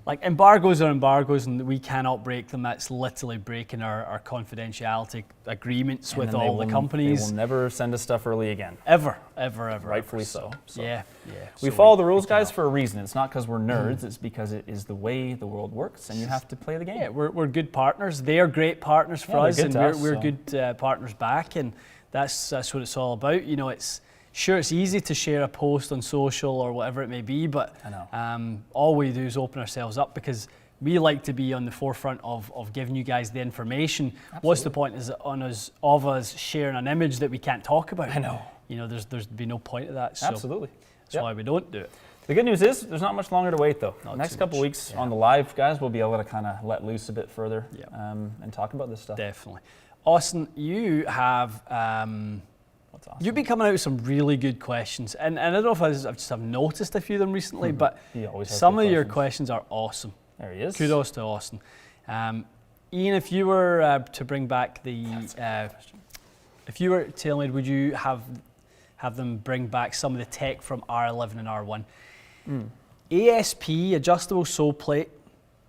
A: like embargoes are embargoes, and we cannot break them. That's literally breaking our confidentiality agreements
C: And
A: with
C: then they
A: all the
C: will-
A: companies.
C: They will never send us stuff early again.
A: Ever.
C: Rightfully so.
A: Yeah.
C: We
A: So
C: follow the rules, guys,
A: cannot.
C: for a reason. It's not because we're nerds. It's because it is the way the world works, and you have to play the game.
A: Yeah, we're good partners. They are great partners for
C: Yeah, they're
A: us,
C: good
A: and
C: to us,
A: we're
C: so.
A: good partners back, and that's what it's all about. It's easy to share a post on social or whatever it may be, but
C: I know.
A: all we do is open ourselves up because we like to be on the forefront of giving you guys the information. What's the point of us sharing an image that we can't talk about?
C: I know.
A: There's be no point of that. So
C: Absolutely.
A: that's why we don't do it.
C: The good news is there's not much longer to wait, though.
A: Not
C: Next
A: too
C: couple
A: much,
C: weeks
A: yeah.
C: on the live, guys, we'll be able to kind of let loose a bit further
A: Yeah.
C: and talk about this stuff.
A: Definitely. Austin, you have
C: What's awesome?
A: you've been coming out with some really good questions, and I don't know if I've just noticed a few of them recently, but
C: He always has
A: some
C: good
A: of your questions are awesome.
C: There he is.
A: Kudos to Austin. Ian, if you were to bring back if you were telling me, would you have them bring back some of the tech from R11 and R1? ASP, adjustable sole plate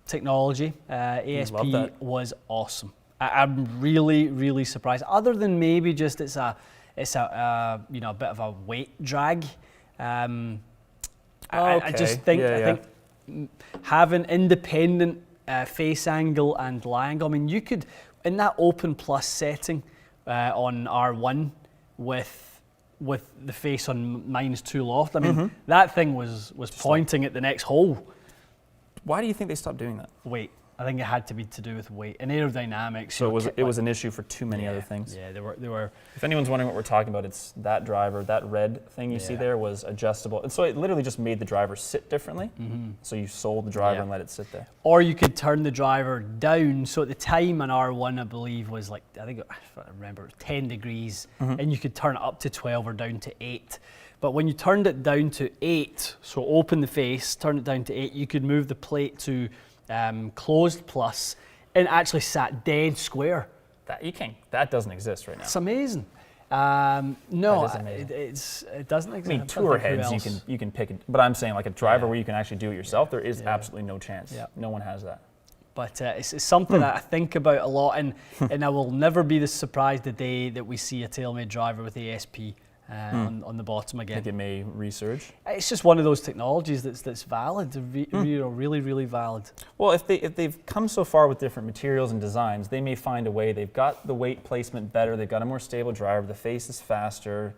A: technology, ASP
C: Love that.
A: was awesome. I'm really, really surprised. Other than maybe just it's a bit of a weight drag. I just think having independent face angle and lie angle. I mean, you could in that open plus setting on R1 with the face on -2 loft. I mean, that thing was pointing at the next hole.
C: Why do you think they stopped doing that?
A: Weight. I think it had to be to do with weight and aerodynamics.
C: So it was an issue for too many other things.
A: Yeah, they were.
C: If anyone's wondering what we're talking about, it's that driver, that red thing you see there was adjustable. And so it literally just made the driver sit differently. So you sold the driver and let it sit there.
A: Or you could turn the driver down. So at the time on R1, I believe, was like, I remember, it was 10 degrees. And you could turn it up to 12 or down to 8. But when you turned it down to 8, so open the face, turn it down to 8, you could move the plate to closed plus, and actually sat dead square.
C: That doesn't exist right now.
A: It's amazing. No,
C: That is amazing.
A: it doesn't exist.
C: I mean, tour heads you can pick it, but I'm saying like a driver where you can actually do it yourself. There is absolutely no chance.
A: Yeah.
C: No one has that.
A: But it's something that I think about a lot, and I will never be surprised the day that we see a tailmade driver with ASP on the bottom
C: I
A: again.
C: think it may resurge.
A: It's just one of those technologies that's valid, really, really valid.
C: Well, if they've come so far with different materials and designs, they may find a way. They've got the weight placement better. They've got a more stable driver. The face is faster.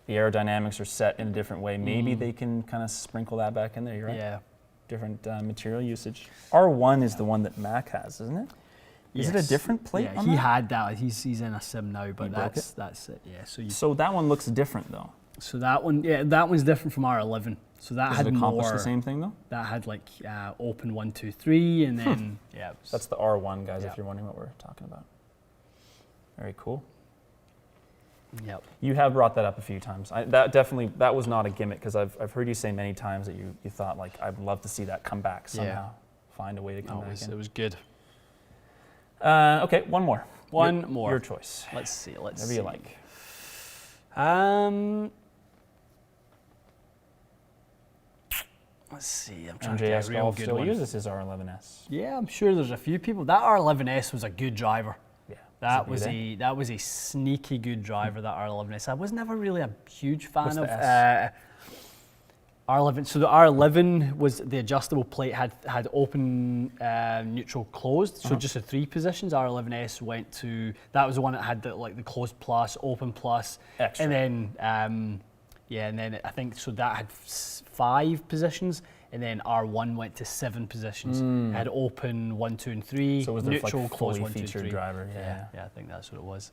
C: The aerodynamics are set in a different way. Maybe they can kind of sprinkle that back in there. You're right.
A: Yeah.
C: Different material usage. R1 is the one that Mac has, isn't it? Is it a different plate?
A: Yeah,
C: on
A: he
C: that?
A: had that. He's in a sim now, but
C: He broke
A: that's it. Yeah.
C: So that one looks different though.
A: So that one's different from R11. So that
C: Does
A: had
C: it accomplish
A: more.
C: the same thing though?
A: That had like open 1, 2, 3, and then
C: That's the R1, guys.
A: Yeah.
C: If you're wondering what we're talking about. Very cool.
A: Yep.
C: You have brought that up a few times. That was not a gimmick because I've heard you say many times that you thought like I'd love to see that come back somehow. Find a way to come back in.
A: It was good.
C: Okay, one more.
A: One more.
C: Your choice.
A: Let's see.
C: Whatever you like.
A: Let's see. I'm trying to
C: MJS
A: get a real
C: Golf
A: good
C: still
A: one.
C: uses his R11S.
A: Yeah, I'm sure there's a few people. That R11S was a good driver.
C: Yeah.
A: That was a sneaky good driver. That R11S. I was never really a huge fan
C: What's
A: of
C: the S?
A: R11. So the R11 was the adjustable plate had open, neutral, closed. So just the 3 positions. R11S went to that was the one that had the closed plus, open plus,
C: Extra.
A: and then I think so that had 5 positions. And then R1 went to 7 positions. It had open 1, 2, and 3.
C: So it was their
A: neutral,
C: like
A: closed
C: fully
A: 1, 2,
C: featured
A: 3.
C: driver.
A: Yeah, I think that's what it was.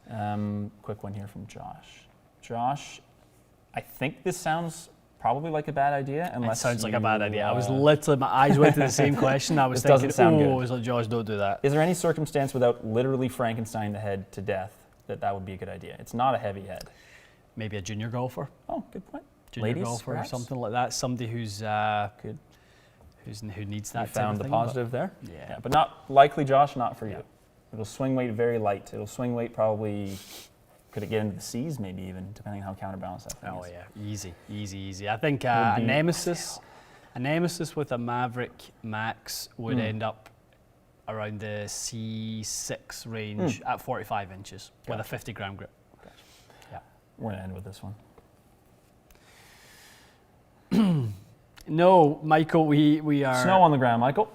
C: Quick one here from Josh. Josh, I think this sounds probably like a bad idea. Unless
A: It sounds like a bad idea. I was
C: uh,
A: literally, my eyes went to the same question. I was
C: This doesn't
A: thinking,
C: sound good.
A: I was like, Josh, don't do that.
C: Is there any circumstance without literally Frankenstein the head to death that would be a good idea? It's not a heavy head.
A: Maybe a junior golfer,
C: Oh, good point.
A: junior
C: Ladies,
A: golfer, or
C: perhaps?
A: something like that. Somebody who needs that.
C: You
A: type
C: found
A: of
C: the
A: thing,
C: positive there?
A: Yeah.
C: But not likely, Josh, not for
A: Yeah.
C: you. It'll swing weight very light. It'll swing weight probably, could it get into the C's maybe even, depending on how counterbalanced that thing
A: Oh
C: is.
A: yeah, easy. I think
C: Would
A: a
C: be
A: Nemesis with a Maverick Max would end up around the C6 range at 45 inches with a 50 gram grip. Yeah.
C: We're going to end with this one.
A: No, Michael, we are.
C: Snow on the ground, Michael.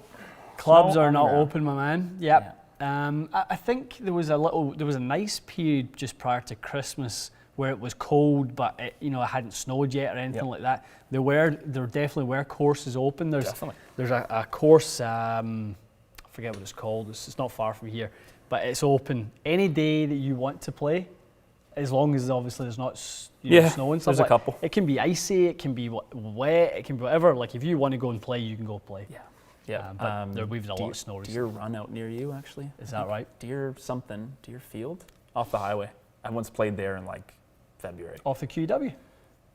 A: Clubs
C: Snow
A: are
C: on the
A: not
C: ground.
A: open, my man. Yep. I think there was a nice period just prior to Christmas where it was cold, but it hadn't snowed yet or anything like that. There definitely were courses open. There's a course, I forget what it's called. It's not far from here, but it's open any day that you want to play. as long as obviously there's not snow and stuff.
C: There's a couple.
A: It can be icy, it can be wet, it can be whatever. Like if you want to go and play, you can go play.
C: Yeah. Yeah.
A: But we've had a lot of snow recently.
C: Deer run out near you, actually.
A: Is that right?
C: Deer Field? Off the highway. I once played there in like February.
A: Off the QW?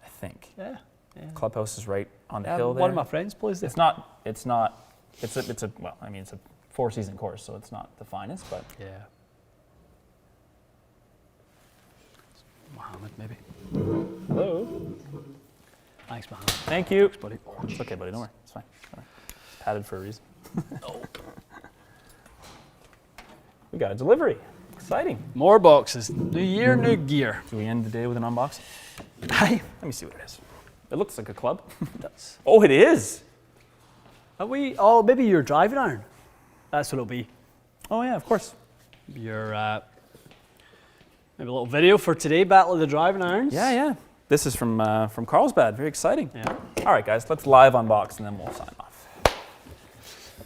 C: I think.
A: Yeah.
C: Clubhouse is right on the hill there.
A: One of my friends plays there.
C: It's a four-season course, so it's not the finest, but.
A: Yeah. Mohammed, maybe.
C: Hello.
A: Thanks, Mohammed.
C: Thank you.
A: Thanks, buddy.
C: It's okay, buddy. Don't worry. It's fine. It's padded for a reason. We got a delivery. Exciting.
A: More boxes. New year, new gear.
C: Do we end the day with an unboxing?
A: Hi.
C: Let me see what it is. It looks like a club.
A: That's.
C: Oh, it is.
A: Are we? Oh, maybe your driving iron. That's what it'll be.
C: Oh yeah, of course.
A: Your maybe a little video for today. Battle of the driving irons.
C: Yeah. This is from Carlsbad. Very exciting.
A: Yeah.
C: All right, guys. Let's live unbox and then we'll sign off.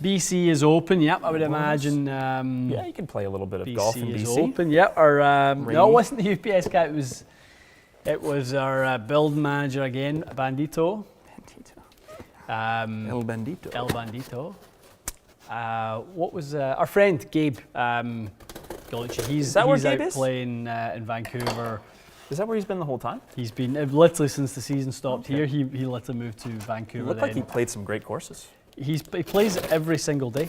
A: BC is open. Yep, I would imagine.
C: Yeah, you can play a little bit of golf in
A: BC is
C: BC.
A: open. Yep. Or no, it wasn't the UPS guy. It was our build manager again, Bandito.
C: El Bandito.
A: El Bandito. What was our friend Gabe Galucci? He's
C: where
A: out
C: Gabe is?
A: playing in Vancouver.
C: Is that where he's been the whole time?
A: He's been literally since the season stopped
C: Okay.
A: here. He literally moved to Vancouver.
C: It looked like he played some great courses.
A: He plays every single day.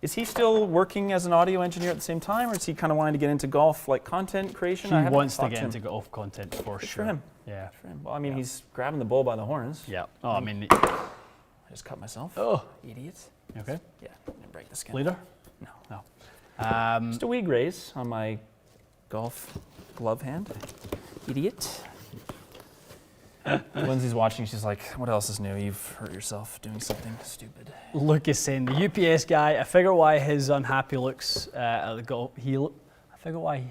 C: Is he still working as an audio engineer at the same time, or is he kind of wanting to get into golf, like content creation?
A: He
C: I haven't
A: wants to
C: talked
A: get
C: him.
A: into golf content for
C: Good
A: sure.
C: for him.
A: Yeah.
C: For him. Well, I mean, he's grabbing the bull by the horns.
A: Yeah. Oh, I mean.
C: I just cut myself.
A: Oh.
C: Idiots.
A: You okay?
C: Yeah, I'm gonna break the skin.
A: Leader?
C: No.
A: No.
C: Just a wee graze on my golf glove hand. Idiot. Lindsay's watching. She's like, "What else is new? You've hurt yourself doing something stupid."
A: Lucas saying the UPS guy. I figure why his unhappy looks at the golf. I figure why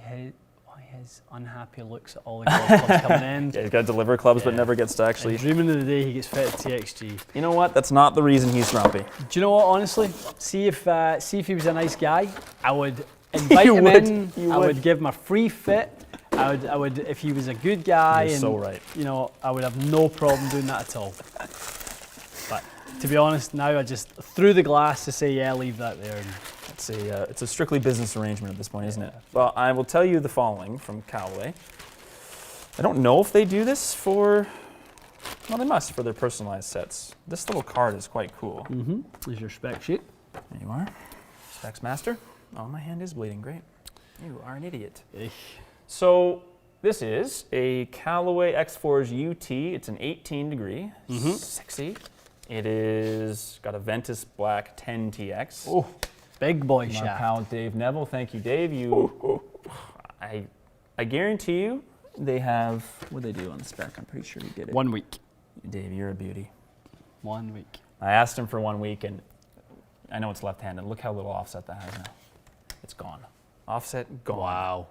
A: his unhappy looks at all the golf clubs coming in.
C: Yeah, he's got to deliver clubs, but
A: Yeah.
C: never gets to actually.
A: And dreaming of the day he gets fit at TXG.
C: You know what? That's not the reason he's grumpy.
A: Do you know what? Honestly, see if he was a nice guy, I would invite
C: You
A: him
C: would.
A: in.
C: You
A: I
C: would.
A: would give him a free fit. I would if he was a good guy.
C: You're
A: and,
C: so right.
A: You know, I would have no problem doing that at all. But to be honest, now I just threw the glass to say, yeah, leave that there. And
C: It's a strictly business arrangement at this point, isn't it? Well, I will tell you the following from Callaway. I don't know if they do this for. Well, they must for their personalized sets. This little card is quite cool.
A: There's your spec sheet.
C: There you are. Specs Master. Oh, my hand is bleeding. Great. You are an idiot. So this is a Callaway X-Force UT. It's an 18 degree. Sexy. It is got a Ventus Black 10 TX.
A: Oh, big boy
C: My
A: shaft.
C: pal Dave Neville. Thank you, Dave. I guarantee you they have, what do they do on the spec? I'm pretty sure you get it.
A: 1 week.
C: Dave, you're a beauty.
A: 1 week.
C: I asked him for 1 week, and I know it's left-handed. Look how little offset that has now. It's gone. Offset gone.
A: Wow.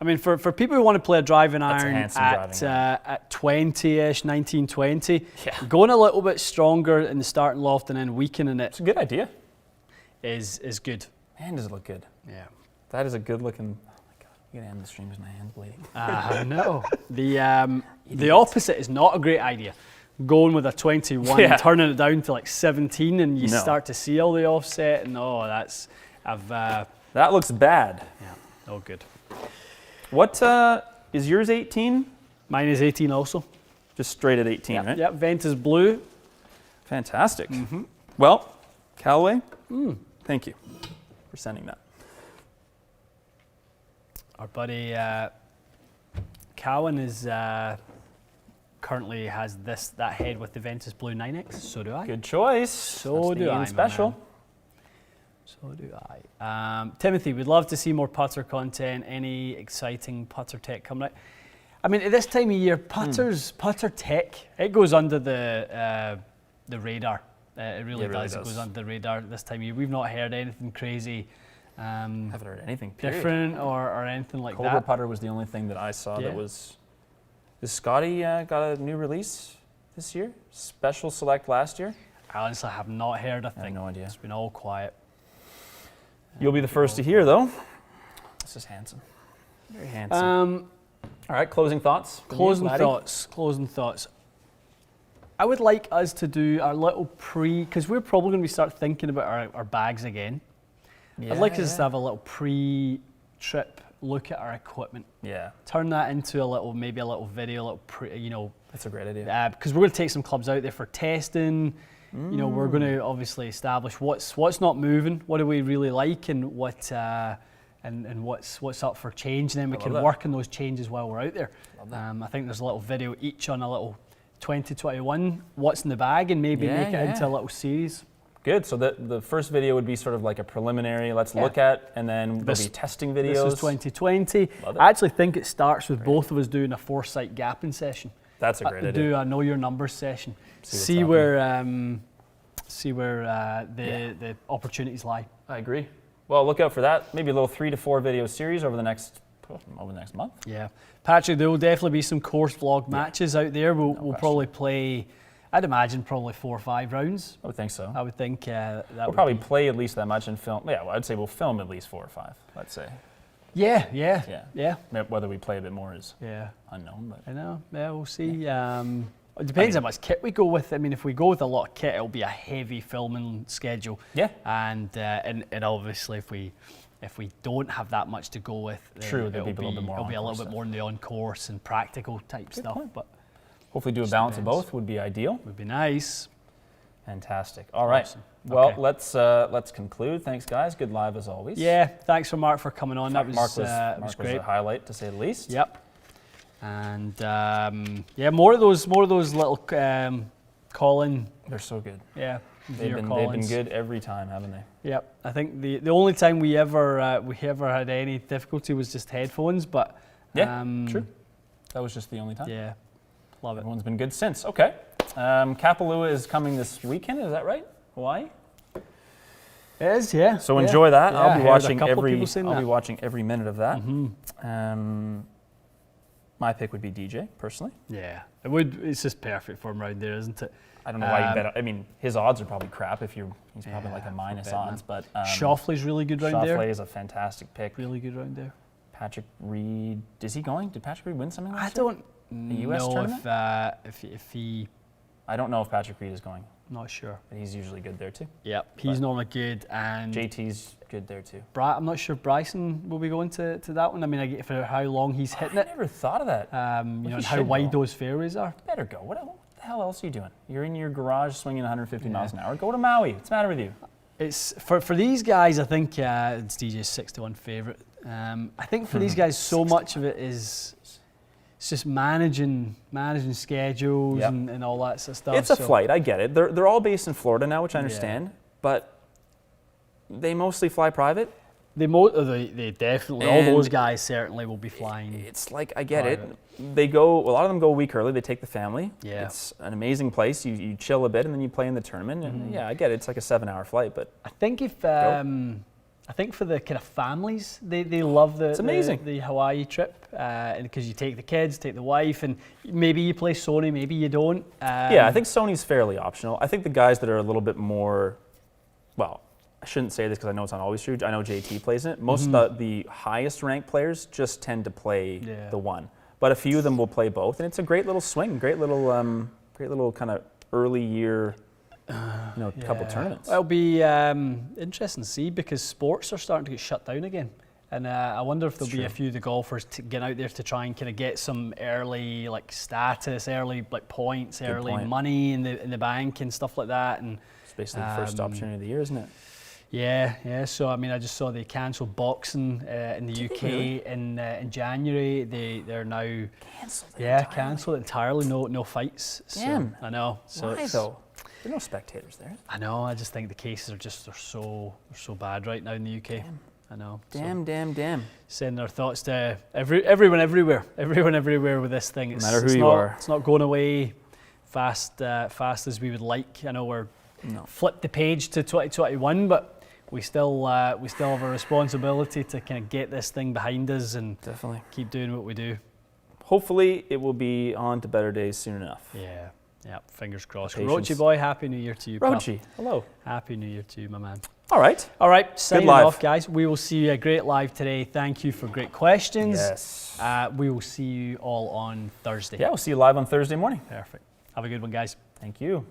A: I mean, for people who want to play a driving
C: That's a
A: iron
C: handsome driving iron.
A: at 20-ish, 1920,
C: Yeah.
A: going a little bit stronger in the starting loft and then weakening it
C: It's a good idea.
A: is good.
C: Man, does it look good.
A: Yeah.
C: That is a good-looking. Oh my God, I'm gonna end the stream with my hand bleeding.
A: No. The opposite is not a great idea. Going with a 21,
C: Yeah.
A: turning it down to like 17, and you
C: No.
A: start to see all the offset, and
C: That looks bad.
A: yeah, no good.
C: What is yours? 18?
A: Mine is 18 also.
C: Just straight at 18, right?
A: Yep, Ventus blue.
C: Fantastic. Well, Callaway, thank you for sending that.
A: Our buddy Cowan is currently has that head with the Ventus Blue 9X. So do I.
C: Good choice.
A: So
C: That's the
A: do
C: Ian
A: I, my
C: Special.
A: man. So do I. Timothy, we'd love to see more putter content. Any exciting putter tech coming out? I mean, at this time of year, putter tech, it goes under the radar. It really does. It goes under the radar this time of year. We've not heard anything crazy.
C: Haven't heard anything period.
A: Different or anything like
C: Cobra
A: that.
C: putter was the only thing that I saw
A: Yeah.
C: that was. Is Scotty got a new release this year? Special select last year?
A: I honestly have not heard a
C: I have
A: thing.
C: no idea.
A: It's been all quiet.
C: You'll be the first to hear, though. This is handsome. Very handsome. All right, closing thoughts. from you,
A: Closing
C: Laddie?
A: thoughts. I would like us to do our little because we're probably going to start thinking about our bags again. I'd like us to have a little pre-trip look at our equipment.
C: Yeah,
A: Turn that into maybe a little video,
C: that's a great idea.
A: because we're going to take some clubs out there for testing. We're going to obviously establish what's not moving, what do we really like, and what's up for change. And then we can work on those changes while we're out there. I think there's a little video each on a little 2021, what's in the bag, and maybe make it into a little series.
C: Good. So the first video would be sort of like a preliminary, let's look at, and then there'll be testing videos.
A: This is 2020.
C: Love it.
A: I actually think it starts with both of us doing a foresight gapping session.
C: That's a great idea.
A: Do a know your numbers session.
C: See
A: where the opportunities lie.
C: I agree. Well, look out for that. Maybe a little 3 to 4 video series over the next month.
A: Yeah, Patrick, there will definitely be some course vlog matches out there. We'll probably play, I'd imagine, probably 4 or 5 rounds.
C: I would think so.
A: I would think that
C: We'll probably play at least that much and film. Yeah, well, I'd say we'll film at least 4 or 5. Let's say.
A: Yeah.
C: Whether we play a bit more is unknown, but
A: I know. Yeah, we'll see. It depends how much kit we go with. I mean, if we go with a lot of kit, it'll be a heavy filming schedule.
C: Yeah.
A: And obviously, if we don't have that much to go with,
C: True, there'll be a little bit more.
A: It'll be a little bit
C: stuff.
A: more in the on-course and practical type stuff.
C: point.
A: But
C: Hopefully, do a balance of both would be ideal.
A: would be nice.
C: Fantastic. All right.
A: Awesome.
C: Well,
A: Okay.
C: let's conclude. Thanks, guys. Good live as always.
A: Yeah. Thanks for Mark for coming on. That was
C: Mark
A: was
C: was
A: great.
C: a highlight to say the least.
A: Yep. And more of those little call-in.
C: They're so good.
A: Yeah.
C: They've been good every time, haven't they?
A: Yep. I think the only time we ever had any difficulty was just headphones, but
C: True. That was just the only time.
A: Yeah. Love it.
C: Everyone's been good since. Okay. Kapalua is coming this weekend. Is that right? Hawaii.
A: It is, yeah.
C: So enjoy that.
A: Yeah,
C: I'll
A: I
C: be
A: heard a
C: watching
A: couple of people saying
C: I'll
A: that.
C: be watching every minute of that.
A: Mm-hmm.
C: My pick would be DJ personally.
A: Yeah. It would. It's just perfect for him around there, isn't it?
C: I don't know why you bet. I mean, his odds are probably crap. He's probably like a minus
A: bet,
C: odds. But
A: Shoffley's really good round there.
C: Shoffley is a fantastic pick.
A: Really good round there.
C: Patrick Reed, is he going? Did Patrick Reed win something
A: I
C: last year?
A: don't
C: US
A: know
C: tournament?
A: if he.
C: I don't know if Patrick Reed is going.
A: Not sure.
C: But he's usually good there too.
A: Yep. He's normally good, and
C: JT's good there too.
A: I'm not sure Bryson will be going to that one. I mean, for how long he's hitting
C: I
A: it.
C: never thought of that.
A: And how
C: should
A: wide
C: go.
A: those fairways are.
C: Better go. What the hell else are you doing? You're in your garage swinging 150 miles an hour. Go to Maui. What's the matter with you?
A: It's for these guys. I think it's DJ's 6-1 favorite. I think for these guys, so much of it is it's just managing schedules and all that sort of stuff.
C: It's a flight. I get it. They're all based in Florida now, which I understand. But they mostly fly private.
A: They definitely, all those guys certainly will be flying.
C: It's like, I get it. They go, a lot of them go a week early. They take the family.
A: Yeah.
C: It's an amazing place. You chill a bit and then you play in the tournament. And yeah, I get it. It's like a 7-hour flight, but
A: I think I think for the kind of families, they love the Hawaii trip because you take the kids, take the wife, and maybe you play Sony, maybe you don't.
C: Yeah, I think Sony's fairly optional. I think the guys that are a little bit more, well, I shouldn't say this because I know it's not always true. I know JT plays in it. Most of the highest ranked players just tend to play the one, but a few of them will play both, and it's a great little swing, great little kind of early year. Couple tournaments.
A: It'll be interesting to see because sports are starting to get shut down again. And I wonder if there'll be a few of the golfers getting out there to try and kind of get some early status, early points, early money in the bank and stuff like that. And
C: it's basically the first opportunity of the year, isn't it?
A: Yeah. So I mean, I just saw they cancelled boxing in the UK in January. They're now cancelled entirely. No fights.
C: Damn.
A: So, I know. So
C: why though? There are no spectators there.
A: I know. I just think the cases are so bad right now in the UK.
C: Damn.
A: I know.
C: Damn.
A: Sending our thoughts to everyone everywhere with this thing.
C: No matter who you are.
A: It's not going away fast as we would like. I know we're flipped the page to 2021, but we still have a responsibility to kind of get this thing behind us and
C: definitely
A: keep doing what we do.
C: Hopefully, it will be on to better days soon enough.
A: Yeah. Fingers crossed.
C: Patience.
A: Rochi boy, happy New Year to you, pal.
C: Rochi, hello.
A: Happy New Year to you, my man.
C: All right.
A: All right, signing
C: live.
A: off, guys. We will see you a great live today. Thank you for great questions.
C: Yes.
A: We will see you all on Thursday.
C: Yeah, we'll see you live on Thursday morning.
A: Perfect. Have a good one, guys.
C: Thank you.